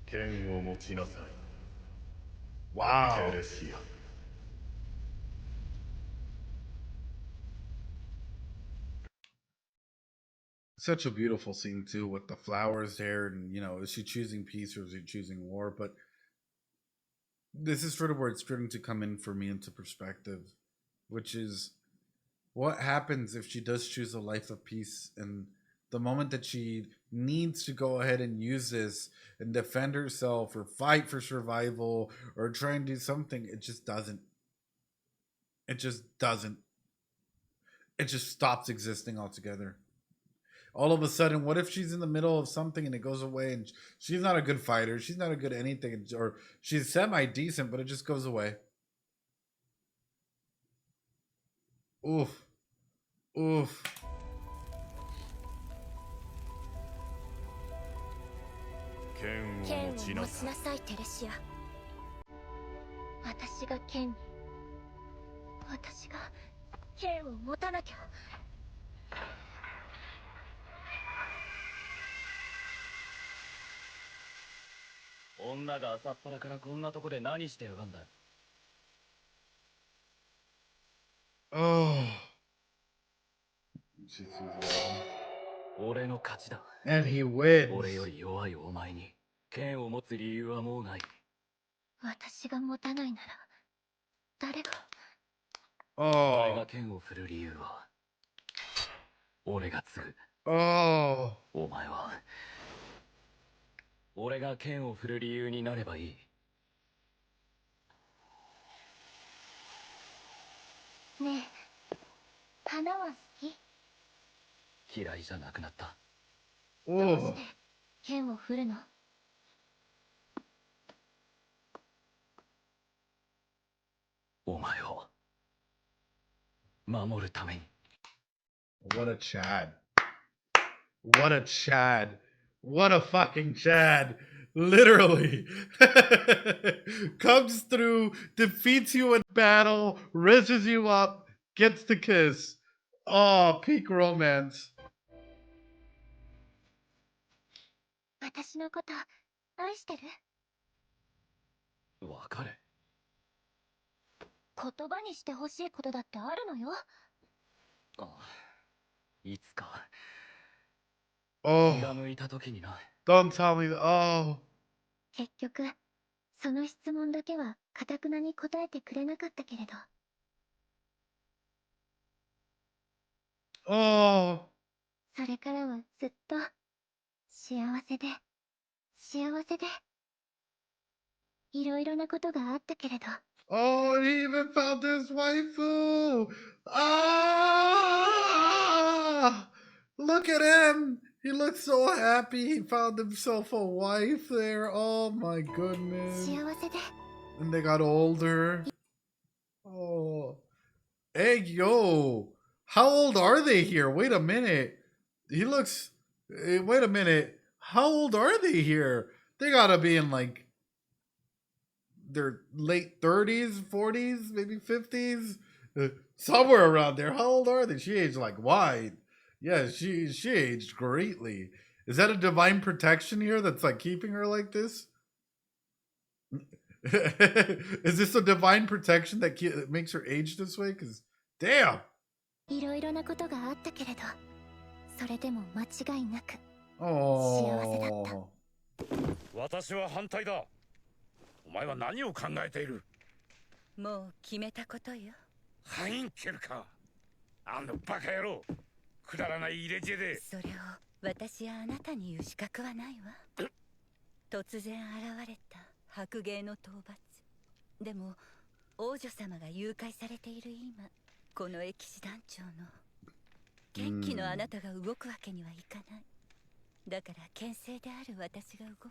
剣を持ちなさい。Wow. テレシア。Such a beautiful scene too, with the flowers there, and you know, is she choosing peace or is she choosing war? But this is sort of where it's starting to come in for me into perspective, which is what happens if she does choose a life of peace, and the moment that she needs to go ahead and use this and defend herself or fight for survival or try and do something, it just doesn't. It just doesn't. It just stops existing altogether. All of a sudden, what if she's in the middle of something and it goes away and she's not a good fighter, she's not a good anything, or she's semi-decent, but it just goes away. Oof. Oof. 剣を持ちなさい。テレシア。私が剣を持たなきゃ。女が朝っぱらからこんなとこで何してやがんだ。Oh. 俺の勝ちだ。And he wins. 俺より弱いお前に剣を持つ理由はもうない。私が持たないなら誰が。お前 Oh. が剣を振る理由は俺が継ぐ。 Oh. お前は俺が剣を振る理由になればいい。ねえ、花は好き？嫌いじゃなくなった。どうして剣を振るの？お前を守るために。 What a Chad. What a Chad. What a fucking Chad. Literally. Comes through, defeats you in battle, raises you up, gets the kiss. Oh, peak romance. 私のこと愛してる？わかれ。言葉にしてほしいことだってあるのよ。ああ、いつか Oh, 気が向いた時にな。 don't tell me. Oh. 結局その質問だけは堅くなに答えてくれなかったけれど、Oh, それからはずっと幸せで、幸せで、いろいろなことがあったけれど、oh, he even found his waifu. Ah, look at him. He looks so happy. He found himself a wife there. Oh my goodness. 幸せで、 And they got older. Oh, hey, yo. How old are they here? Wait a minute. He looks. Wait a minute. How old are they here? They gotta be in like their late 30s, 40s, maybe 50s, somewhere around there. How old are they? She aged like wine. Yeah, she aged greatly. Is that a divine protection here that's like keeping her like this? Is this a divine protection that makes her age this way? Because damn. いろいろなことがあったけれど、それでも間違いなく Oh. 私は反対だ。お前は何を考えている？もう決めたことよ。ハインケルか。あのバカ野郎。くだらない入れ知恵で。それを私やあなたに言う資格はないわ。突然現れた白芸の討伐。でも王女様が誘拐されている今、この騎士団長の元気のあなたが動くわけにはいかない。だから牽制である私が動く。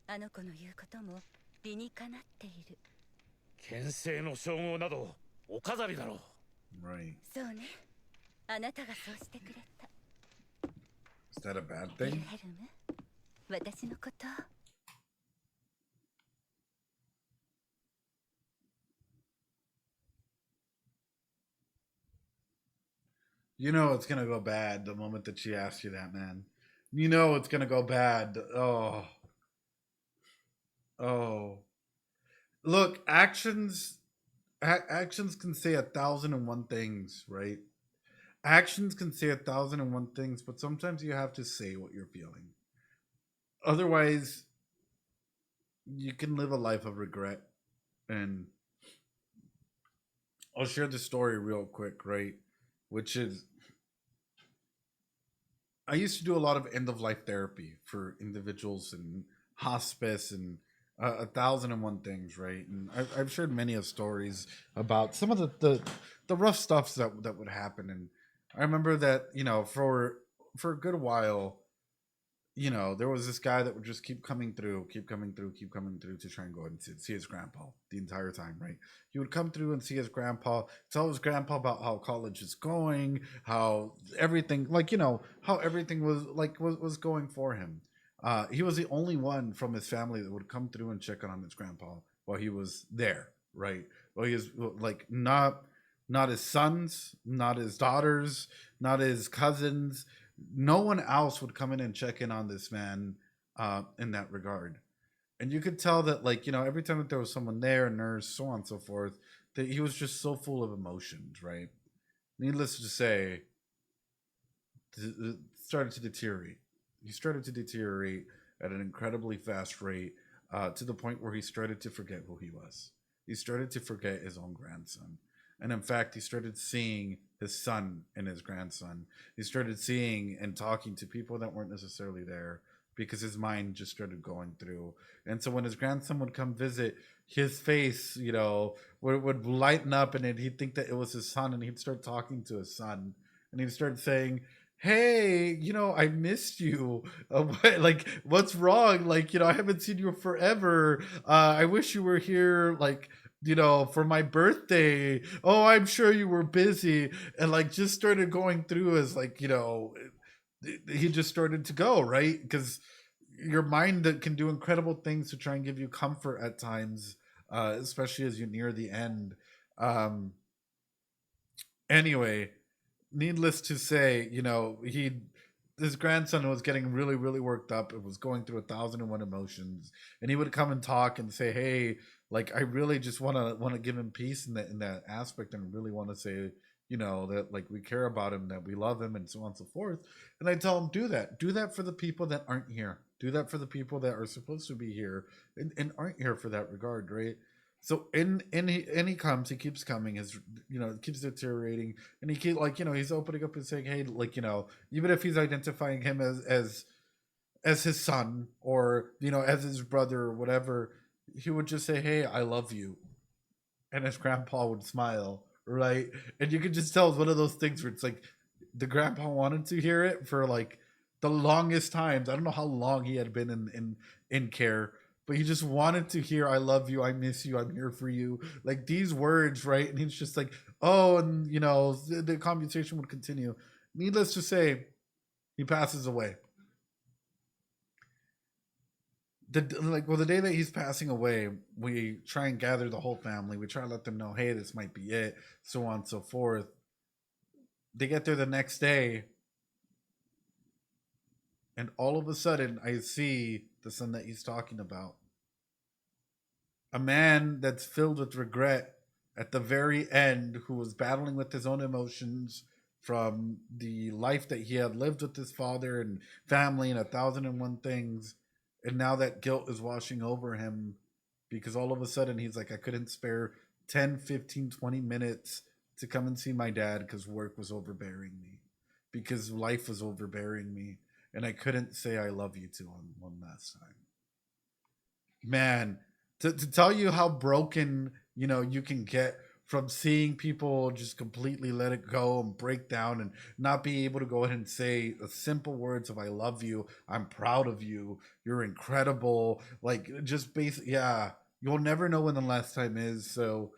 あの子の言うことも理にかなっている。牽制の称号などお飾りだろう。Right. そうね。あなたがそうしてくれた。Is that a bad ウィル thing? ヘルム、私のこと。You know it's gonna go bad the moment that she asks you that, man. You know it's gonna go bad. Oh. Oh. Look, actions can say 1,001 things, right? Actions can say 1,001 things, but sometimes you have to say what you're feeling. Otherwise, you can live a life of regret. And I'll share the story real quick, right? Which is, I used to do a lot of end of life therapy for individuals and hospice and 1,001 things, right? And I've shared many of stories about some of the rough stuff that would happen. And I remember that, you know, for a good while, you know, there was this guy that would just keep coming through to try and go and see his grandpa the entire time, right? He would come through and see his grandpa, tell his grandpa about how college is going, how everything, like, you know, how everything was going for him. He was the only one from his family that would come through and check on his grandpa while he was there, right? Well, he was like not his sons, not his daughters, not his cousins. No one else would come in and check in on this man in that regard. And you could tell that, like, you know, every time that there was someone there, a nurse, so on and so forth, that he was just so full of emotions, right? Needless to say, it started to deteriorate. He started to deteriorate at an incredibly fast rate to the point where he started to forget who he was. He started to forget his own grandson. And in fact, he started seeing his son and his grandson. He started seeing and talking to people that weren't necessarily there because his mind just started going through. And so when his grandson would come visit, his face, you know, would lighten up, and he'd think that it was his son, and he'd start talking to his son. And he'd start saying, hey, you know, I missed you. Like, what's wrong? Like, you know, I haven't seen you forever. I wish you were here, like, you know, for my birthday. Oh, I'm sure you were busy. And like just started going through as like, you know, he just started to go, right? Because your mind that can do incredible things to try and give you comfort at times, especially as you near the end. Anyway, needless to say, you know, his grandson was getting really, really worked up. It was going through 1,001 emotions, and he would come and talk and say, hey, like, I really just want to give him peace in that aspect, and really want to say, you know, that like we care about him, that we love him, and so on and so forth. And I tell him, do that for the people that aren't here, do that for the people that are supposed to be here and aren't here for that regard, right? So he comes, he keeps coming, his, you know, it keeps deteriorating, and he keep, like, you know, he's opening up and saying, hey, like, you know, even if he's identifying him as his son, or, you know, as his brother or whatever, he would just say, hey, I love you, and his grandpa would smile, right? And you could just tell it's one of those things where it's like the grandpa wanted to hear it for like the longest times. I don't know how long he had been in care, but he just wanted to hear, I love you, I miss you, I'm here for you, like these words, right? And he's just like, oh, and you know, the conversation would continue. Needless to say, he passes away. The day that he's passing away, we try and gather the whole family. We try to let them know, hey, this might be it, so on and so forth. They get there the next day, and all of a sudden, I see the son that he's talking about. A man that's filled with regret at the very end, who was battling with his own emotions from the life that he had lived with his father and family and 1,001 things. And now that guilt is washing over him, because all of a sudden he's like, I couldn't spare 10, 15, 20 minutes to come and see my dad because work was overbearing me, because life was overbearing me, and I couldn't say I love you to him one last time. Man, to tell you how broken, you know, you can get from seeing people just completely let it go and break down and not be able to go ahead and say the simple words of I love you, I'm proud of you, you're incredible, like just basically, yeah, you'll never know when the last time is. So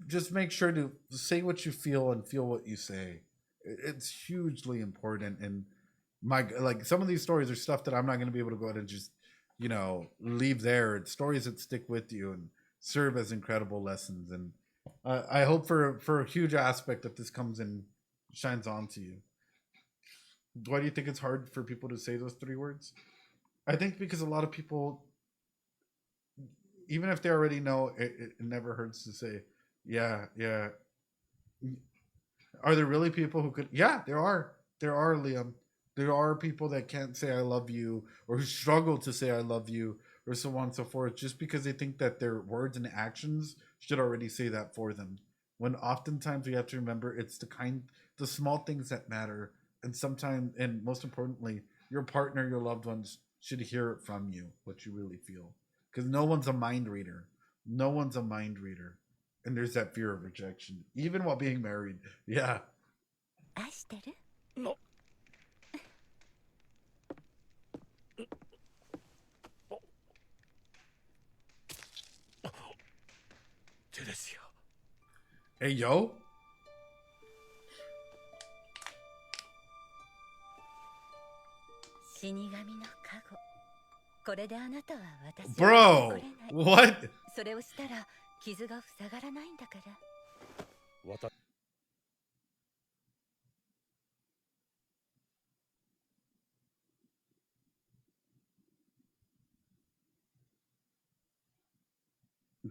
just make sure to say what you feel and feel what you say. It's hugely important. And like some of these stories are stuff that I'm not going to be able to go ahead and just, you know, leave there. It's stories that stick with you and serve as incredible lessons. And I hope for a huge aspect that this comes and shines on to you. Why do you think it's hard for people to say those three words? I think because a lot of people, even if they already know, it never hurts to say, yeah. Are there really people who could? Yeah, there are, Liam. There are people that can't say I love you, or who struggle to say I love you, or so on and so forth, just because they think that their words and actions should already say that for them. When oftentimes we have to remember it's the small things that matter. And sometimes, and most importantly, your partner, your loved ones should hear it from you, what you really feel. Because no one's a mind reader. No one's a mind reader. And there's that fear of rejection, even while being married. Yeah. 愛してる? No. Theresia. Hey, yo. 死神の加護。これであなたは私を Bro, 怒れない。 what? それをしたら傷が塞がらないんだから。私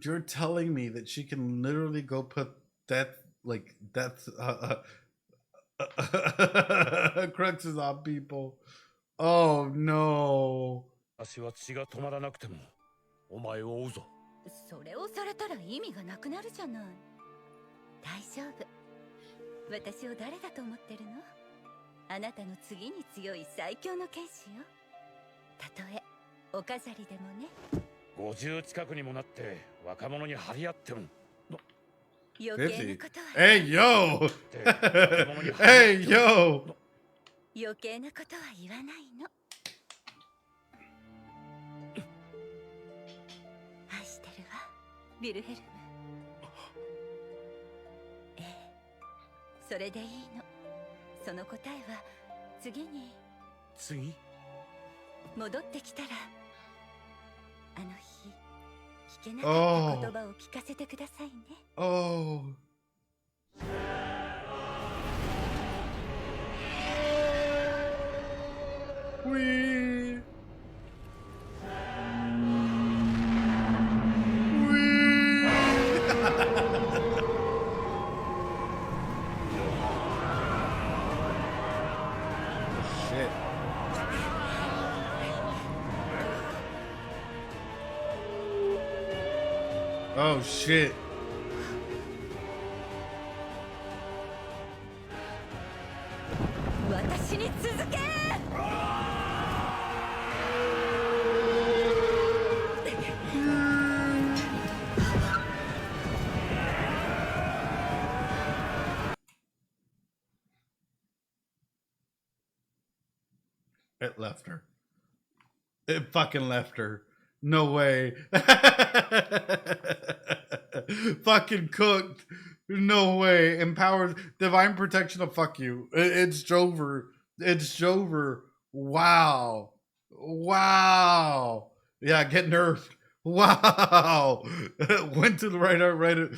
You're telling me that she can literally go put death cruxes on people. Oh no. 私は血が止まらなくてもお前を追うぞ。それをされたら意味がなくなるじゃない。大丈夫。私を誰だと思ってるの？あなたの次に強い最強の剣士よ。たとえお飾りでもね。50近くにもなって若者に張り合っても。余計なことは。Hey yo. Hey yo. 余計なことは言わないの。愛してるわ、ビルヘルム。ええ、それでいいの。その答えは次に。次？戻ってきたら、あの日聞けなかった言葉を聞かせてくださいね。Oh. We. Oh shit. It left her. It fucking left her. No way. Fucking cooked. No way. Empowered. Divine protection of fuck you. It's Jover. It's Jover. Wow. Wow. Yeah, get nerfed. Wow. Went to the right arm, right.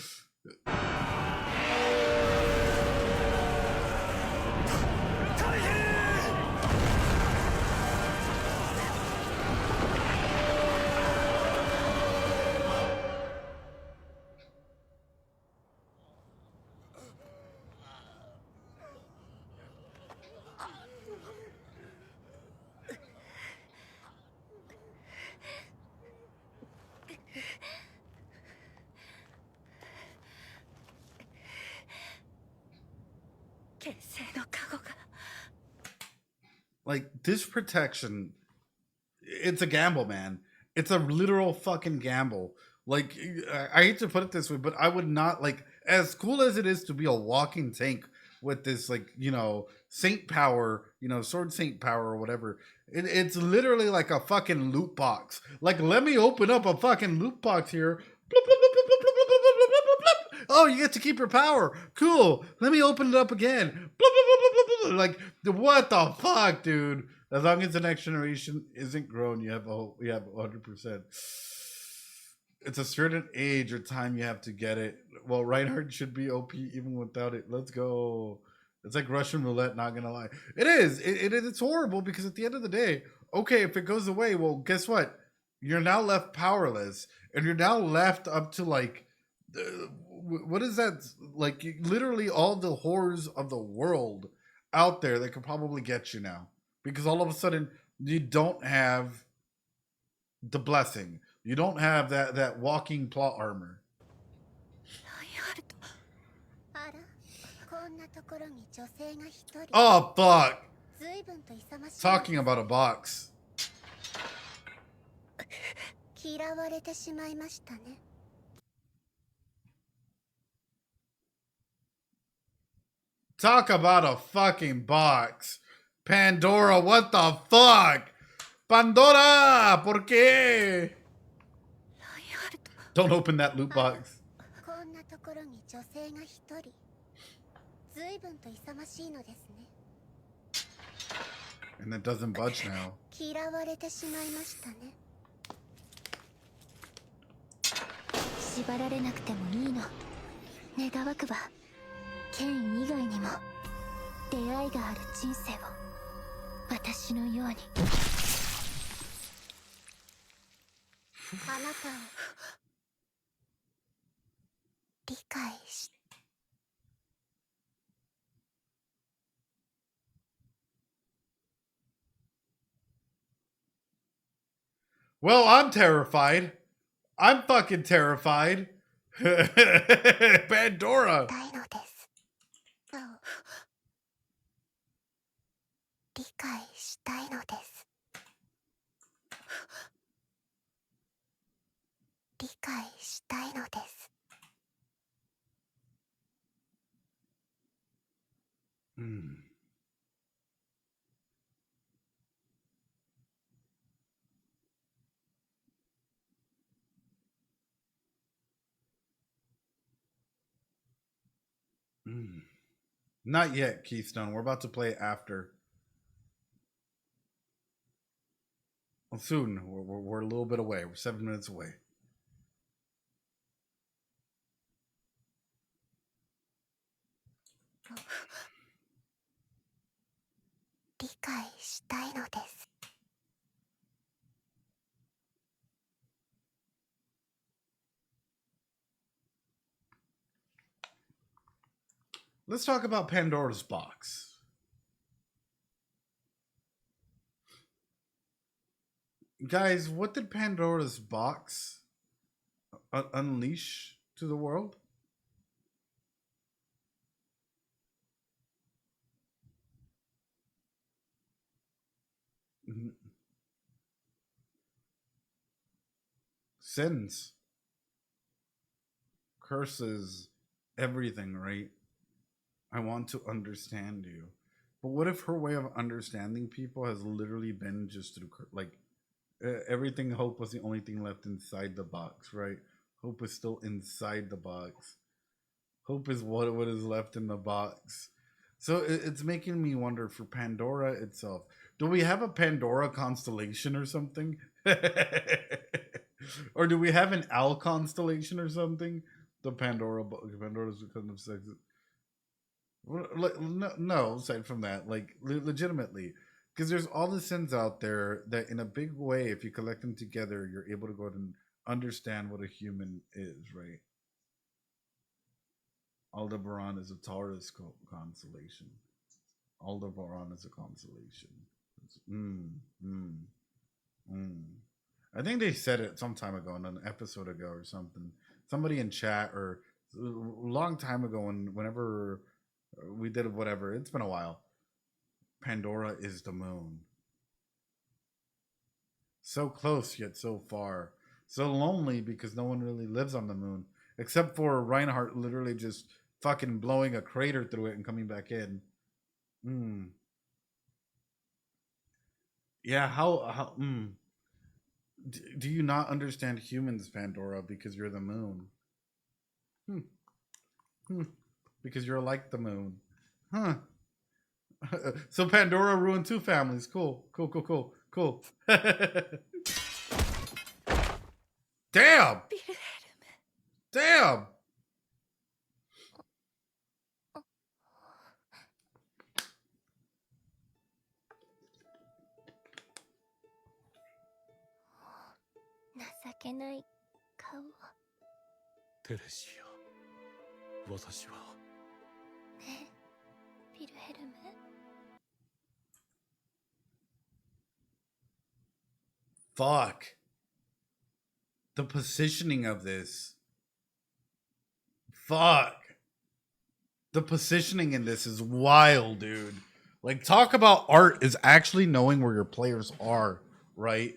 Like, this protection, it's a gamble, man. It's a literal fucking gamble. Like, I hate to put it this way, but I would not, like, as cool as it is to be a walking tank with this, like, you know, saint power, you know, sword saint power or whatever, it's literally like a fucking loot box. Like, let me open up a fucking loot box here. Oh, you get to keep your power. Cool. Let me open it up again. Like, what the fuck, dude? As long as the next generation isn't grown, you have 100%. It's a certain age or time you have to get it. Well, Reinhardt should be OP even without it. Let's go. It's like Russian roulette, not gonna lie. It is. It's horrible because at the end of the day, okay, if it goes away, well, guess what? You're now left powerless, and you're now left up to like, what is that? Like literally all the horrors of the world out there that could probably get you now, because all of a sudden you don't have the blessing. You don't have that walking plot armor. Oh fuck! Talking about a box. Talk about a fucking box. Pandora, what the fuck? Pandora, ¿por qué? Don't open that loot box. And it doesn't budge now. 縛られなくてもいいの。願わくば、剣以外にも出会いがある人生を私のように。あなたを理解し。Well, I'm terrified. I'm fucking terrified. Pandora. 理解したいのです。理解したいのです。Not yet, Keystone. We're about to play after. Well, soon. We're a little bit away. We're 7 minutes away. Let's talk about Pandora's box. Guys, what did Pandora's box unleash to the world? Mhm. Sins, curses, everything, right? I want to understand you. But what if her way of understanding people has literally been just through, like, everything Hope was the only thing left inside the box, right? Hope is still inside the box. Hope is what is left in the box. So it's making me wonder for Pandora itself. Do we have a Pandora constellation or something? Or do we have an Owl constellation or something? The Pandora's kind of sex. No, aside from that, like legitimately, because there's all the sins out there that, in a big way, if you collect them together, you're able to go ahead and understand what a human is, right? Aldebaran is a Taurus constellation. Aldebaran is a constellation. I think they said it some time ago in an episode ago or something. Somebody in chat or a long time ago, whenever we did whatever. It's been a while. Pandora is the moon. So close yet so far. So lonely because no one really lives on the moon. Except for Reinhardt literally just fucking blowing a crater through it and coming back in. Yeah, how do you not understand humans, Pandora, because you're the moon? Because you're like the moon. Huh. So Pandora ruined 2 families. Cool. Damn! Damn! Theresia, 私は Fuck. The positioning of this. Fuck. The positioning in this is wild, dude. Like, talk about art is actually knowing where your players are, right?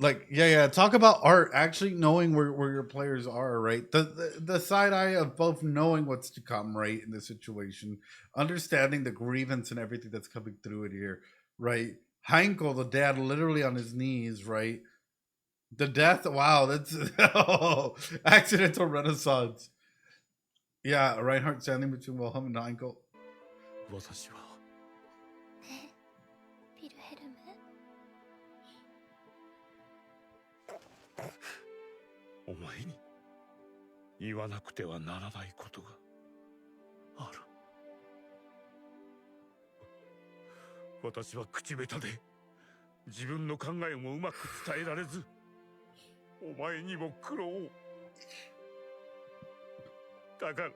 Like, yeah. Talk about art actually knowing where your players are, right? The side eye of both knowing what's to come, right, in this situation, understanding the grievance and everything that's coming through it here, right? Heinkel, the dad, literally on his knees, right? The death, wow, that's accidental renaissance. Yeah, Reinhardt standing between Wilhelm and Heinkel. 私は お前に言わなくてはならないことがある。私は口下手で自分の考えもうまく伝えられず、お前にも苦労を。だから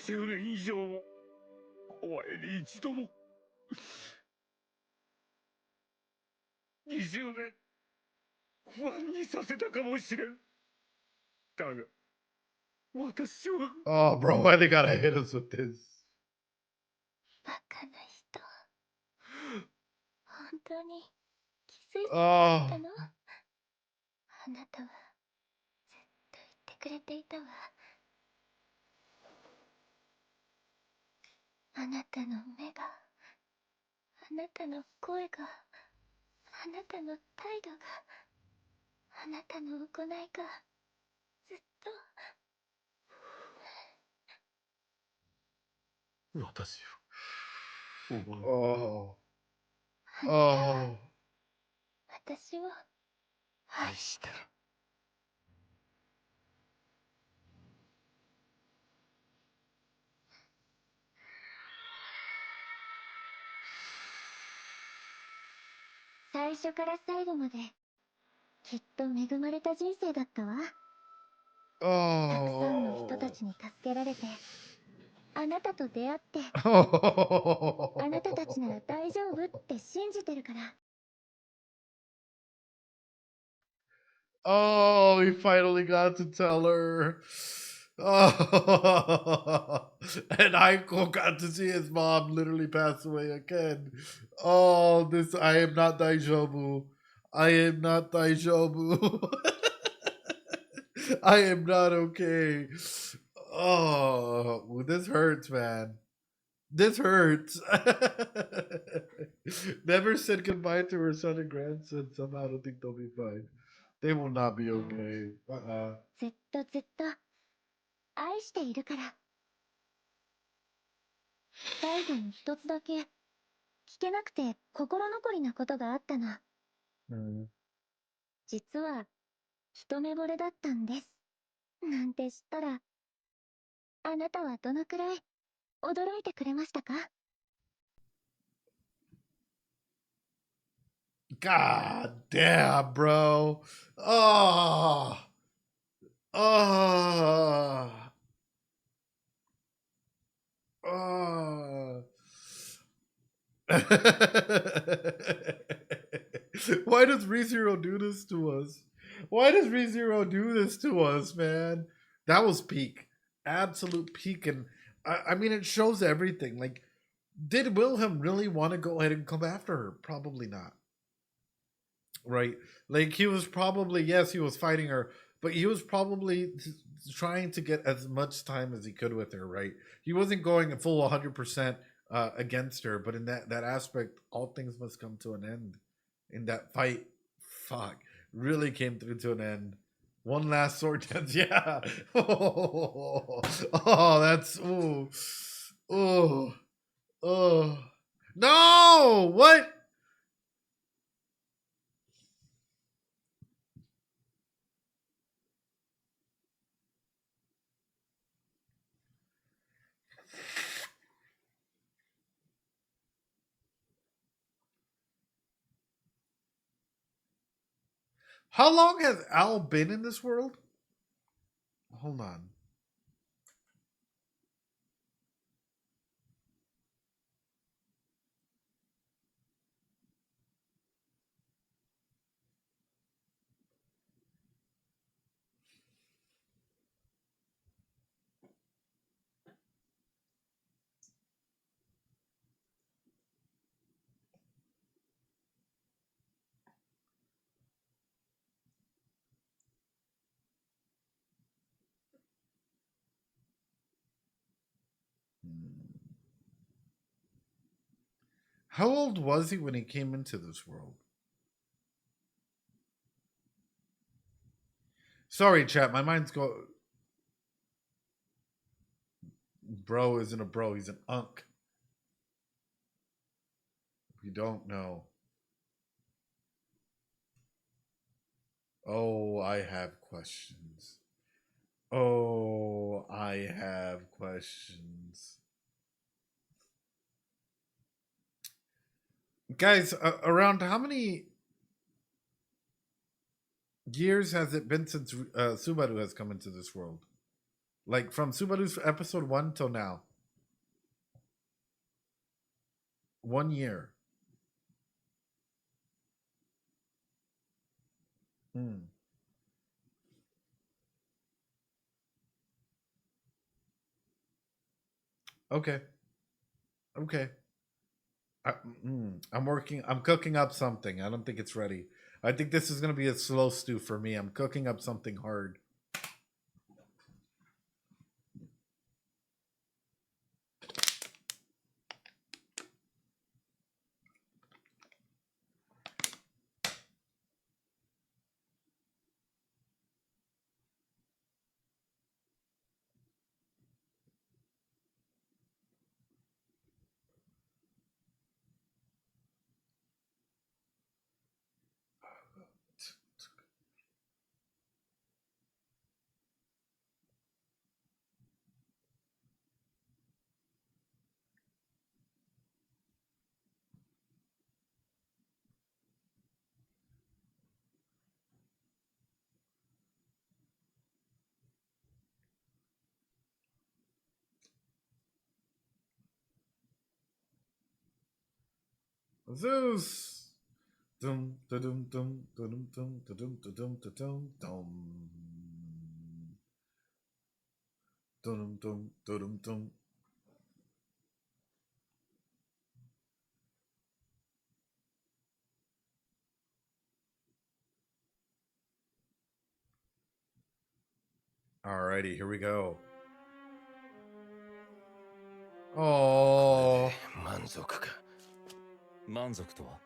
20年以上もお前に一度も20年不安にさせたかもしれん。だが私は Oh, bro, why they gotta hit us with this? バカな人。本当に気づいてなかったの？あなたはずっと言ってくれていたわ。あなたの目が、あなたの声が、あなたの態度が、あなたの行いが、ずっと。私を。Oh. あなたは私を愛してる。最初から最後まできっと恵まれた人生だったわ。たくさんの人たちに助けられて、あなたと出会って、あなたたちなら大丈夫って信じてるから。Oh, he finally got to tell her. Oh, and Heinkel got to see his mom literally pass away again. Oh, this I am not Daijoubu. I am not Daijoubu. I am not okay. Oh, this hurts, man. This hurts. Never said goodbye to her son and grandson. Somehow I don't think they'll be fine. They will not be okay. ずっとずっと愛しているから。最後に一つだけ聞けなくて心残りなことがあったの。実は一目惚れだったんです。なんて知ったら、あなたはどのくらい驚いてくれましたか？ God damn, bro. Oh. Oh. Oh. Why does ReZero do this to us? Why does ReZero do this to us, man? That was peak. Absolute peak. And I mean, it shows everything. Like, did Wilhelm really want to go ahead and come after her? Probably not. Right? Like, he was probably, yes, he was fighting her, but he was probably trying to get as much time as he could with her, right? He wasn't going a full 100% against her, but in that aspect, all things must come to an end. In that fight, fuck, really came through to an end. One last sword dance, yeah. Oh, that's ooh, oh, oh, no, what? How long has Al been in this world? Hold on. How old was he when he came into this world? Sorry, chat. My mind's go. Bro isn't a bro. He's an unk. If you don't know. Oh, I have questions. Oh, I have questions. Guys, around how many years has it been since Subaru has come into this world? Like from Subaru's episode 1 till now? 1 year. Okay. Okay. I'm working. I'm cooking up something. I don't think it's ready. I think this is going to be a slow stew for me. I'm cooking up something hard. Zeus. Dum, da-dum, dum, da-dum, dum, da-dum, da-dum, da-dum, dum. Dum, dum, da-dum, dum. Alrighty, here we go. Oh, 満足か。満足とは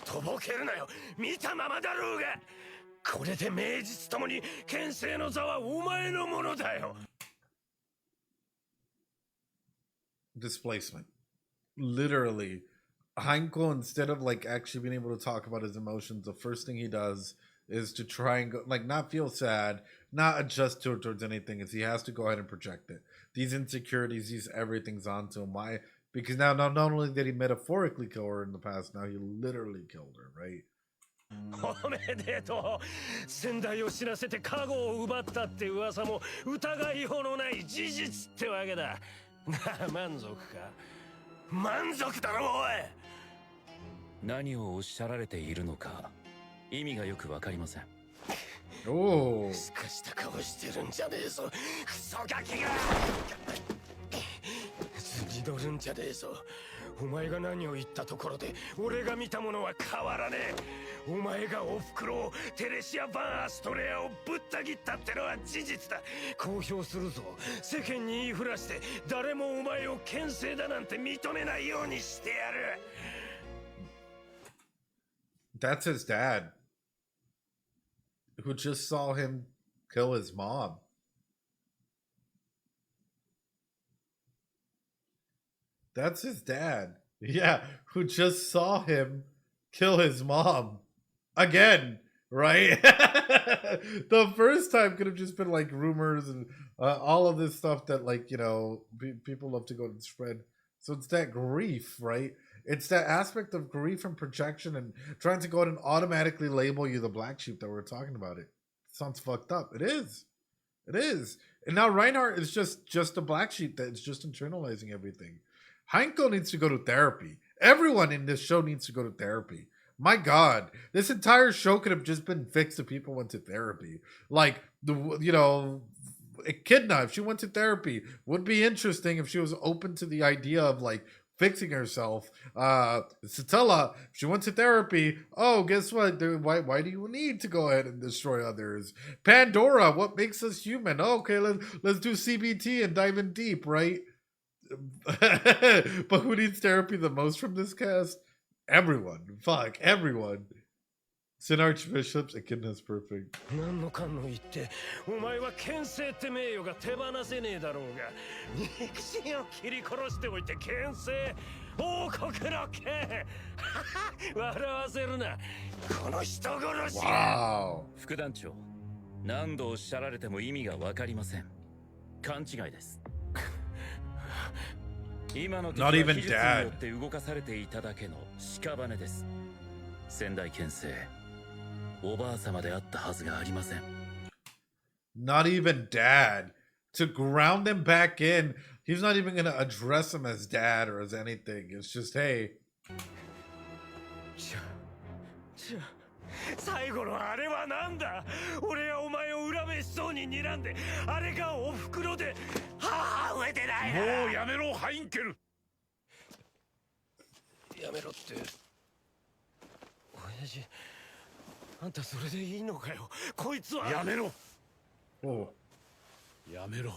とぼけるなよ。見たままだろうが。これで名実ともに剣聖の座はお前のものだよ。 displacement. Literally, Heinkel, instead of like actually being able to talk about his emotions, the first thing he does is to try and go, like, not feel sad, not adjust towards anything. Is he has to go ahead and project it. These insecurities, these everything's onto him. Why? Because now not only did he metaphorically kill her in the past, now he literally killed her, right? おめでとう。先代を死なせて加護を奪ったって噂も疑いようのない事実ってわけだ。なあ、満足か。満足だろおい。何をおっしゃられているのか意味がよくわかりません。おお。すかした顔してるんじゃねえぞ。クソガキが。図に乗るんじゃねえぞ。お前が何を言ったところで俺が見たものは変わらねえ。お前がおふくろをテレシア・バン・アストレアをぶった切ったってのは事実だ。公表するぞ。世間に言いふらして誰もお前を牽制だなんて認めないようにしてやる。 That's his dad, who just saw him kill his mom. That's his dad. Yeah, who just saw him kill his mom. Again, right? The first time could have just been like rumors and all of this stuff that, like, you know, people love to go and spread. So it's that grief, right? It's that aspect of grief and projection and trying to go ahead and automatically label you the black sheep that we're talking about. It sounds fucked up. It is. It is. And now Reinhardt is just a black sheep that's just internalizing everything. Heinkel needs to go to therapy. Everyone in this show needs to go to therapy. My God, this entire show could have just been fixed if people went to therapy. Like, Echidna, if she went to therapy, would be interesting if she was open to the idea of, like, fixing herself. Satella, if she went to therapy, oh, guess what? Why do you need to go ahead and destroy others? Pandora, what makes us human? Oh, okay, let's do CBT and dive in deep, right? But who needs therapy the most from this cast? Everyone. Fuck, everyone. Sin Archbishops, Echidna's perfect. 何のかんの言ってお前は牽制って名誉が手放せねえだろうが肉親を切り殺しておいて牽制王国の剣笑わせるなこの人殺しが Wow. 副団長、何度おっしゃられても意味がわかりません。勘違いです。今の敵は Not 技 even 術によ dad. って動かされていただけの屍です。仙台県政、おばあ様であったはずがありません。Not even dad. To ground him back in, he's not even going to address him as dad or as anything. It's just, hey. 最後のあれはなんだ俺はお前を恨めしそうに睨んであれがおふくろで母上でないなもうやめろハインケル。やめろって親父あんたそれでいいのかよこいつはやめろ Oh. やめろ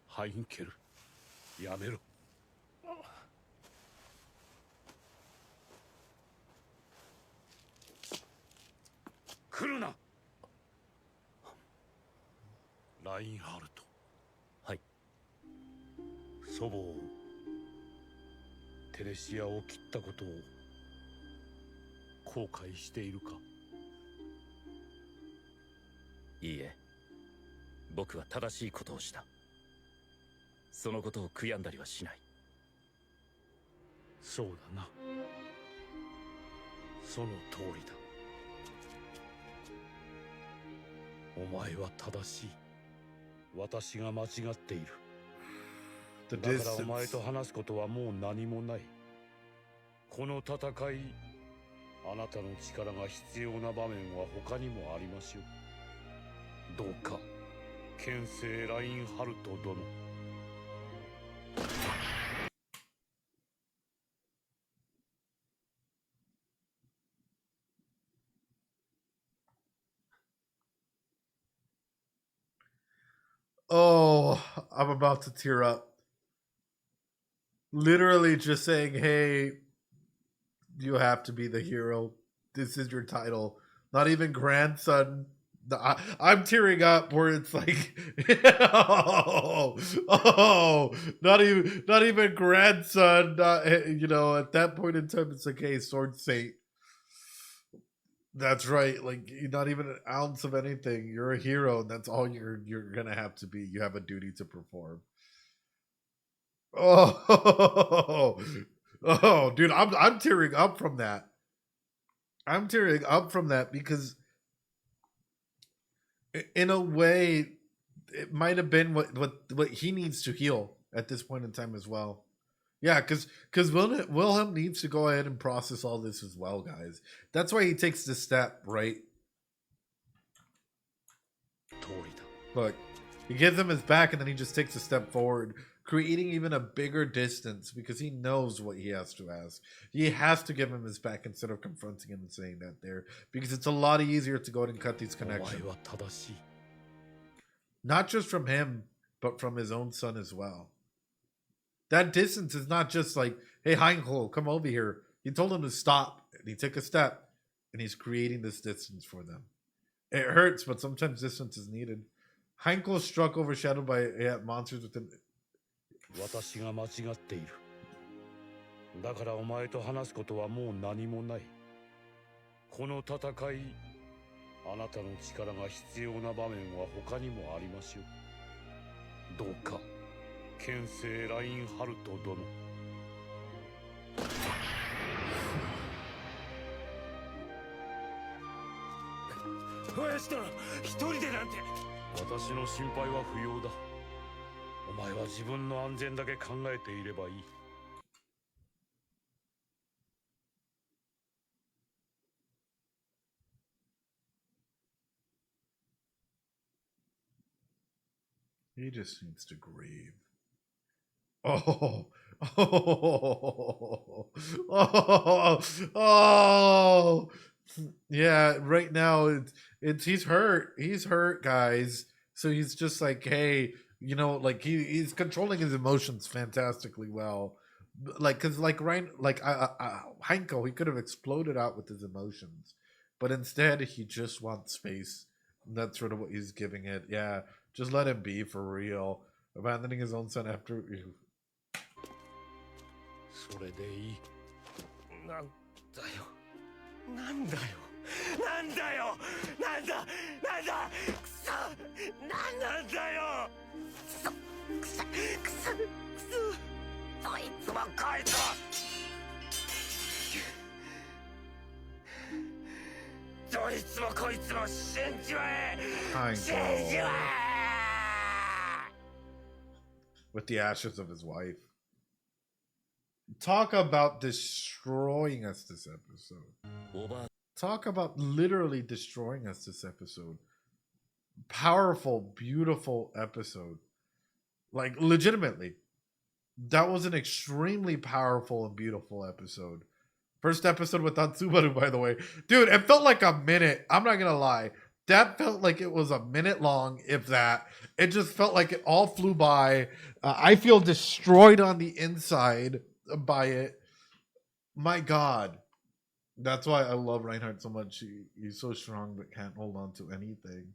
ハインケル。やめろ。来るな。ラインハルト。はい。祖母をテレシアを切ったことを後悔しているか。いいえ、僕は正しいことをした。そのことを悔やんだりはしない。そうだな。その通りだ。お前は正しい。私が間違っている。 The だからお前 distance. と話すことはもう何もない。この戦い、あなたの力が必要な場面は他にもありますよ。どうか剣聖ラインハルト殿。Oh, I'm about to tear up. Literally just saying, hey, you have to be the hero. This is your title. Not even grandson. I'm tearing up where it's like, not even grandson. Not, at that point in time, it's like, hey, sword saint. That's right. Like, not even an ounce of anything. You're a hero, and that's all you're gonna have to be. You have a duty to perform. Oh, oh, dude, I'm tearing up from that. I'm tearing up from that because, in a way, it might have been what he needs to heal at this point in time as well. Yeah, because Wilhelm needs to go ahead and process all this as well, guys. That's why he takes this step, right? Look, he gives him his back, and then he just takes a step forward, creating even a bigger distance because he knows what he has to ask. He has to give him his back instead of confronting him and saying that there, because it's a lot easier to go ahead and cut these connections. Not just from him, but from his own son as well. That distance is not just like, hey, Heinkel, come over here. He told him to stop, and he took a step, and he's creating this distance for them. It hurts, but sometimes distance is needed. Heinkel is struck overshadowed by monsters within. 私が間違っている。だからお前と話すことはもう何もない。この戦い、あなたの力が必要な場面は他にもありますよ。どうか。剣聖ラインハルト殿。林殿、一人でなんて。私の心配は不要だ。お前は自分の安全だけ考えていればいい。He just needs to grieve. Oh, oh, oh, oh, yeah. Right now, it's he's hurt. He's hurt, guys. So he's just like, hey, like he's controlling his emotions fantastically well. Like, cause like Ryan, like Heinkel, he could have exploded out with his emotions, but instead he just wants space. And that's sort of what he's giving it. Yeah, just let him be for real. Abandoning his own son after. それでいい。なんだよ。なんだよ。なんだよ。なんだ。なんだ。くそ。なんなんだよ。くそ。くそ。くそ。くそ。どいつもこいつも。どいつもこいつも死んじまえ。死んじまえ。With the ashes of his wife. Talk about destroying us this episode. Talk about literally destroying us this episode. Powerful, beautiful episode. Like, legitimately. That was an extremely powerful and beautiful episode. First episode without Subaru, by the way. Dude, it felt like a minute. I'm not gonna lie. That felt like it was a minute long, if that. It just felt like it all flew by. I feel destroyed on the inside by it. My God. That's why I love Reinhardt so much. He's so strong but can't hold on to anything.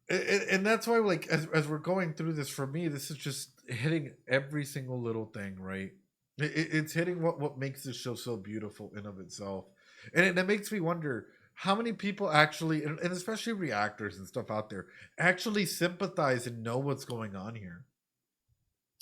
And that's why, like, as we're going through this, for me, this is just hitting every single little thing, right? It's hitting what makes this show so beautiful in of itself. And it makes me wonder how many people actually, and especially reactors and stuff out there, actually sympathize and know what's going on here,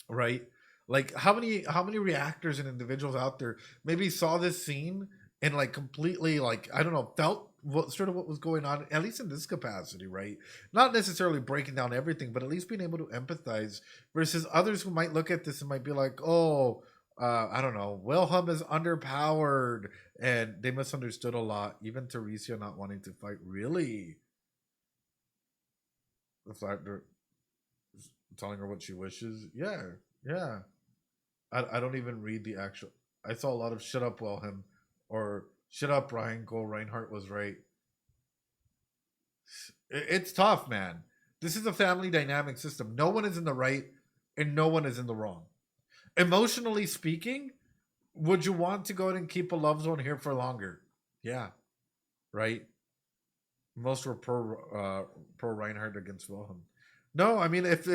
right? Like, how many reactors and individuals out there maybe saw this scene and like completely, like, I don't know, felt what was going on, at least in this capacity, right? Not necessarily breaking down everything, but at least being able to empathize, versus others who might look at this and might be like, oh, I don't know. Wilhelm is underpowered, and they misunderstood a lot. Even Theresia not wanting to fight. Really, the fact they're telling her what she wishes. Yeah, yeah. I don't even read the actual. I saw a lot of "shut up, Wilhelm" or "shut up, Heinkel." Reinhardt was right. It's tough, man. This is a family dynamic system. No one is in the right, and no one is in the wrong. Emotionally speaking, would you want to go ahead and keep a loved one here for longer? Yeah, right. Most were pro Reinhardt against Wilhelm. No, I mean if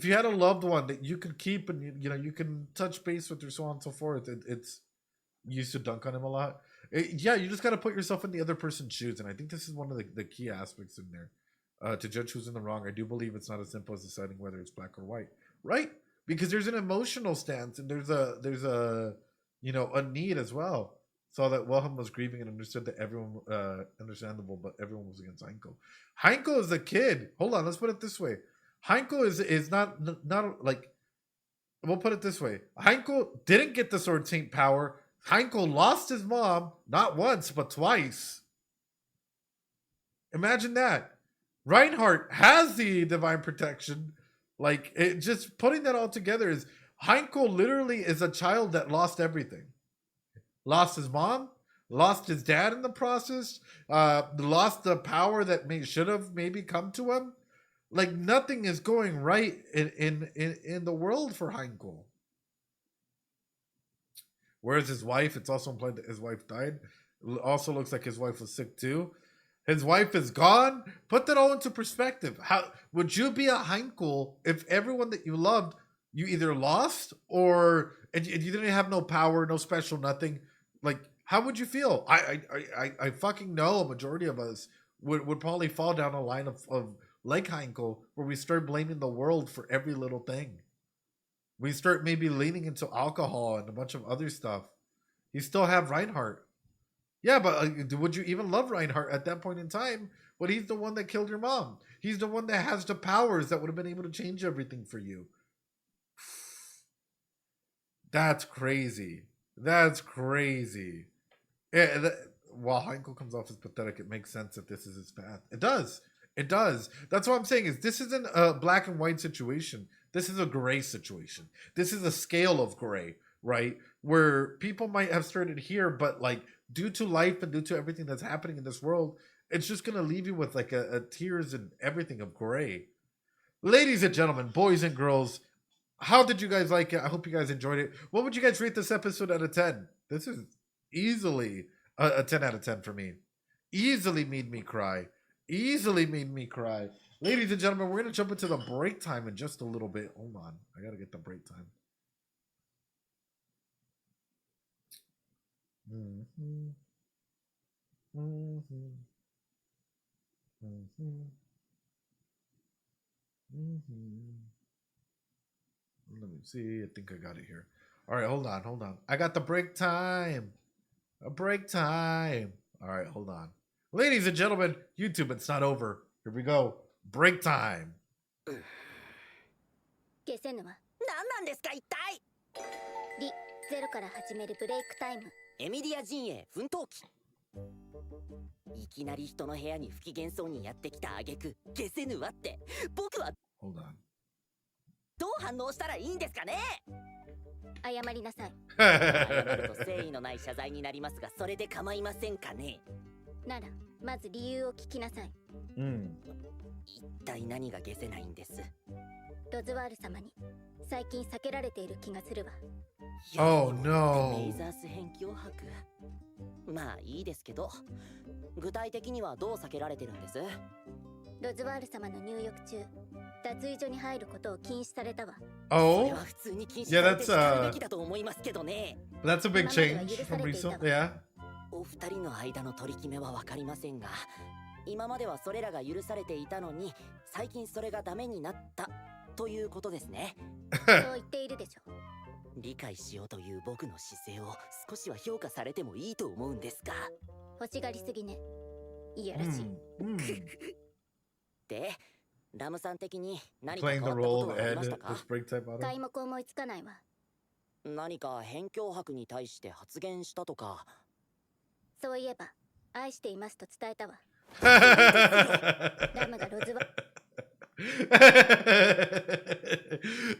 you had a loved one that you could keep and you can touch base with or so on and so forth, it's you used to dunk on him a lot. Yeah, you just got to put yourself in the other person's shoes, and I think this is one of the key aspects in there. To judge who's in the wrong, I do believe it's not as simple as deciding whether it's black or white, right? Because there's an emotional stance and there's a a need as well. Saw that Wilhelm was grieving and understood that everyone understandable, but everyone was against Heinkel. Heinkel is a kid. Hold on, let's put it this way. Heinkel is not like, we'll put it this way. Heinkel didn't get the Sword Saint power. Heinkel lost his mom not once but twice. Imagine that. Reinhardt has the divine protection. Like, it just putting that all together is Heinkel literally is a child that lost everything. Lost his mom, lost his dad in the process, lost the power that should have maybe come to him. Like, nothing is going right in the world for Heinkel. Whereas his wife, it's also implied that his wife died. Also looks like his wife was sick too. His wife is gone. Put that all into perspective. How would you be a Heinkel if everyone that you loved, you either lost or and you didn't have no power, no special, nothing? Like, how would you feel? I fucking know a majority of us would probably fall down a line of like Heinkel, where we start blaming the world for every little thing. We start maybe leaning into alcohol and a bunch of other stuff. You still have Reinhardt. Yeah, but would you even love Reinhardt at that point in time? But he's the one that killed your mom. He's the one that has the powers that would have been able to change everything for you. That's crazy. That's crazy. Yeah, while Heinkel comes off as pathetic, it makes sense that this is his path. It does. It does. That's what I'm saying is this isn't a black and white situation. This is a gray situation. This is a scale of gray, right? Where people might have started here, but like due to life and due to everything that's happening in this world, it's just going to leave you with like a tears and everything of gray. Ladies and gentlemen, boys and girls, how did you guys like it? I hope you guys enjoyed it. What would you guys rate this episode out of 10? This is easily a 10 out of 10 for me. Easily made me cry. Easily made me cry. Ladies and gentlemen, we're going to jump into the break time in just a little bit. Hold on. I got to get the break time. Mm-hmm. Mm-hmm. Mm-hmm. Mm-hmm. Let me see. I think I got it here. All right, hold on. I got the break time. A break time. All right, hold on. Ladies and gentlemen, YouTube, it's not over. Here we go. Break time. 消せぬわ。何なんですか一体。リ、ゼロから始めるブレイクタイム。エミリア陣営奮闘記。いきなり人の部屋に不機嫌そうにやってきた挙句消せぬわって僕は Hold on. どう反応したらいいんですかね。謝りなさい。謝ると誠意のない謝罪になりますがそれで構いませんかね。なら、まず理由を聞きなさい。一体何が消せないんです。ロズワール様に最近避けられている気がするわ。Oh no. メイザース辺境博。まあいいですけど、具体的にはどう避けられてるんです。ロズワール様の入浴中、脱衣所に入ることを禁止されたわ。それは普通に禁止されてしかるべきだと思いますけどね。That's a big change from recent. Yeah. お二人の間の取り決めはわかりませんが、今まではそれらが許されていたのに、最近それがダメになったということですね。そう言っているでしょ。理解しようという僕の姿勢を少しは評価されてもいいと思うんですが。欲しがりすぎね。いやらしい。で、ラムさん的に何か変 Playing わ the ったこ role と of はあり Ed, ましたか？ this break type out of. 皆目思いつかないわ。何か辺境博に対して発言したとか。そういえば、愛していますと伝えたわ。ラムがロズワ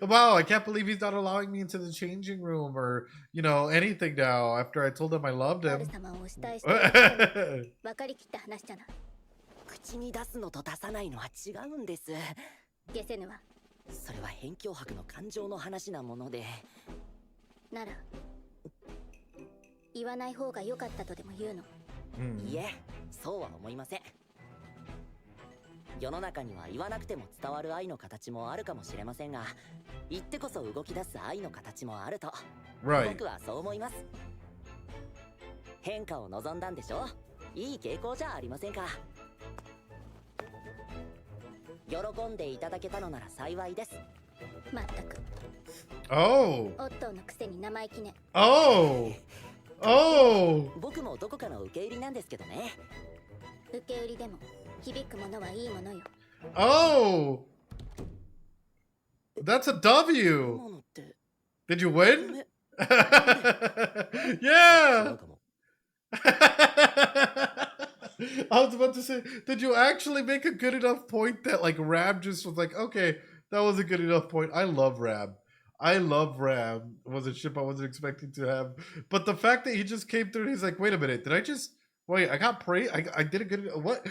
Wow, I can't believe he's not allowing me into the changing room or, you know, anything now after I told him I loved バル him. 様をお慕いしていること分かりきった話じゃな。口に出すのと出さないのは違うんです。ゲセヌは、それは辺境博の感情の話なもので。なら、言わない方が良かったとでも言うの。いえ、そうは思いません。世の中には言わなくても伝わる愛の形もあるかもしれませんが、言ってこそ動き出す愛の形もあると、僕はそう思います。変化を望んだんでしょ。いい傾向じゃありませんか。喜んでいただけたのなら幸いです。まったく。Oh. オットーのくせに生意気ね。Oh. Oh. 僕もどこかの受け売りなんですけどね。受け売りでも響くものはいいものよ。Oh. That's a W. Did you win? Yeah. I was about to say, did you actually make a good enough point that like Rab just was like, okay, that was a good enough point. I love Rab. I love Rab. It was a ship I wasn't expecting to have. But the fact that he just came through and he's like, wait a minute, did I just wait, I got praise. I did a good what?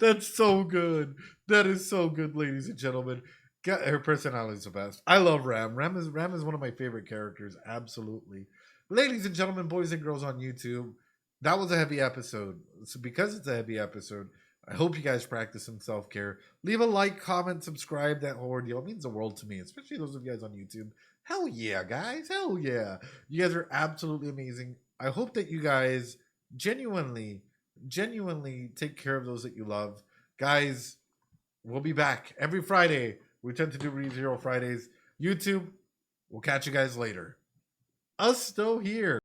That's so good. That is so good, ladies and gentlemen. Her personality is the best. I love Ram. Ram is one of my favorite characters. Absolutely. Ladies and gentlemen, boys and girls on YouTube, that was a heavy episode. So because it's a heavy episode, I hope you guys practice some self-care. Leave a like, comment, subscribe, that whole ordeal. It means the world to me, especially those of you guys on YouTube. Hell yeah, guys. Hell yeah. You guys are absolutely amazing. I hope that you guys genuinely take care of those that you love. Guys, we'll be back every Friday. We tend to do ReZero Fridays. YouTube, we'll catch you guys later. Us still here.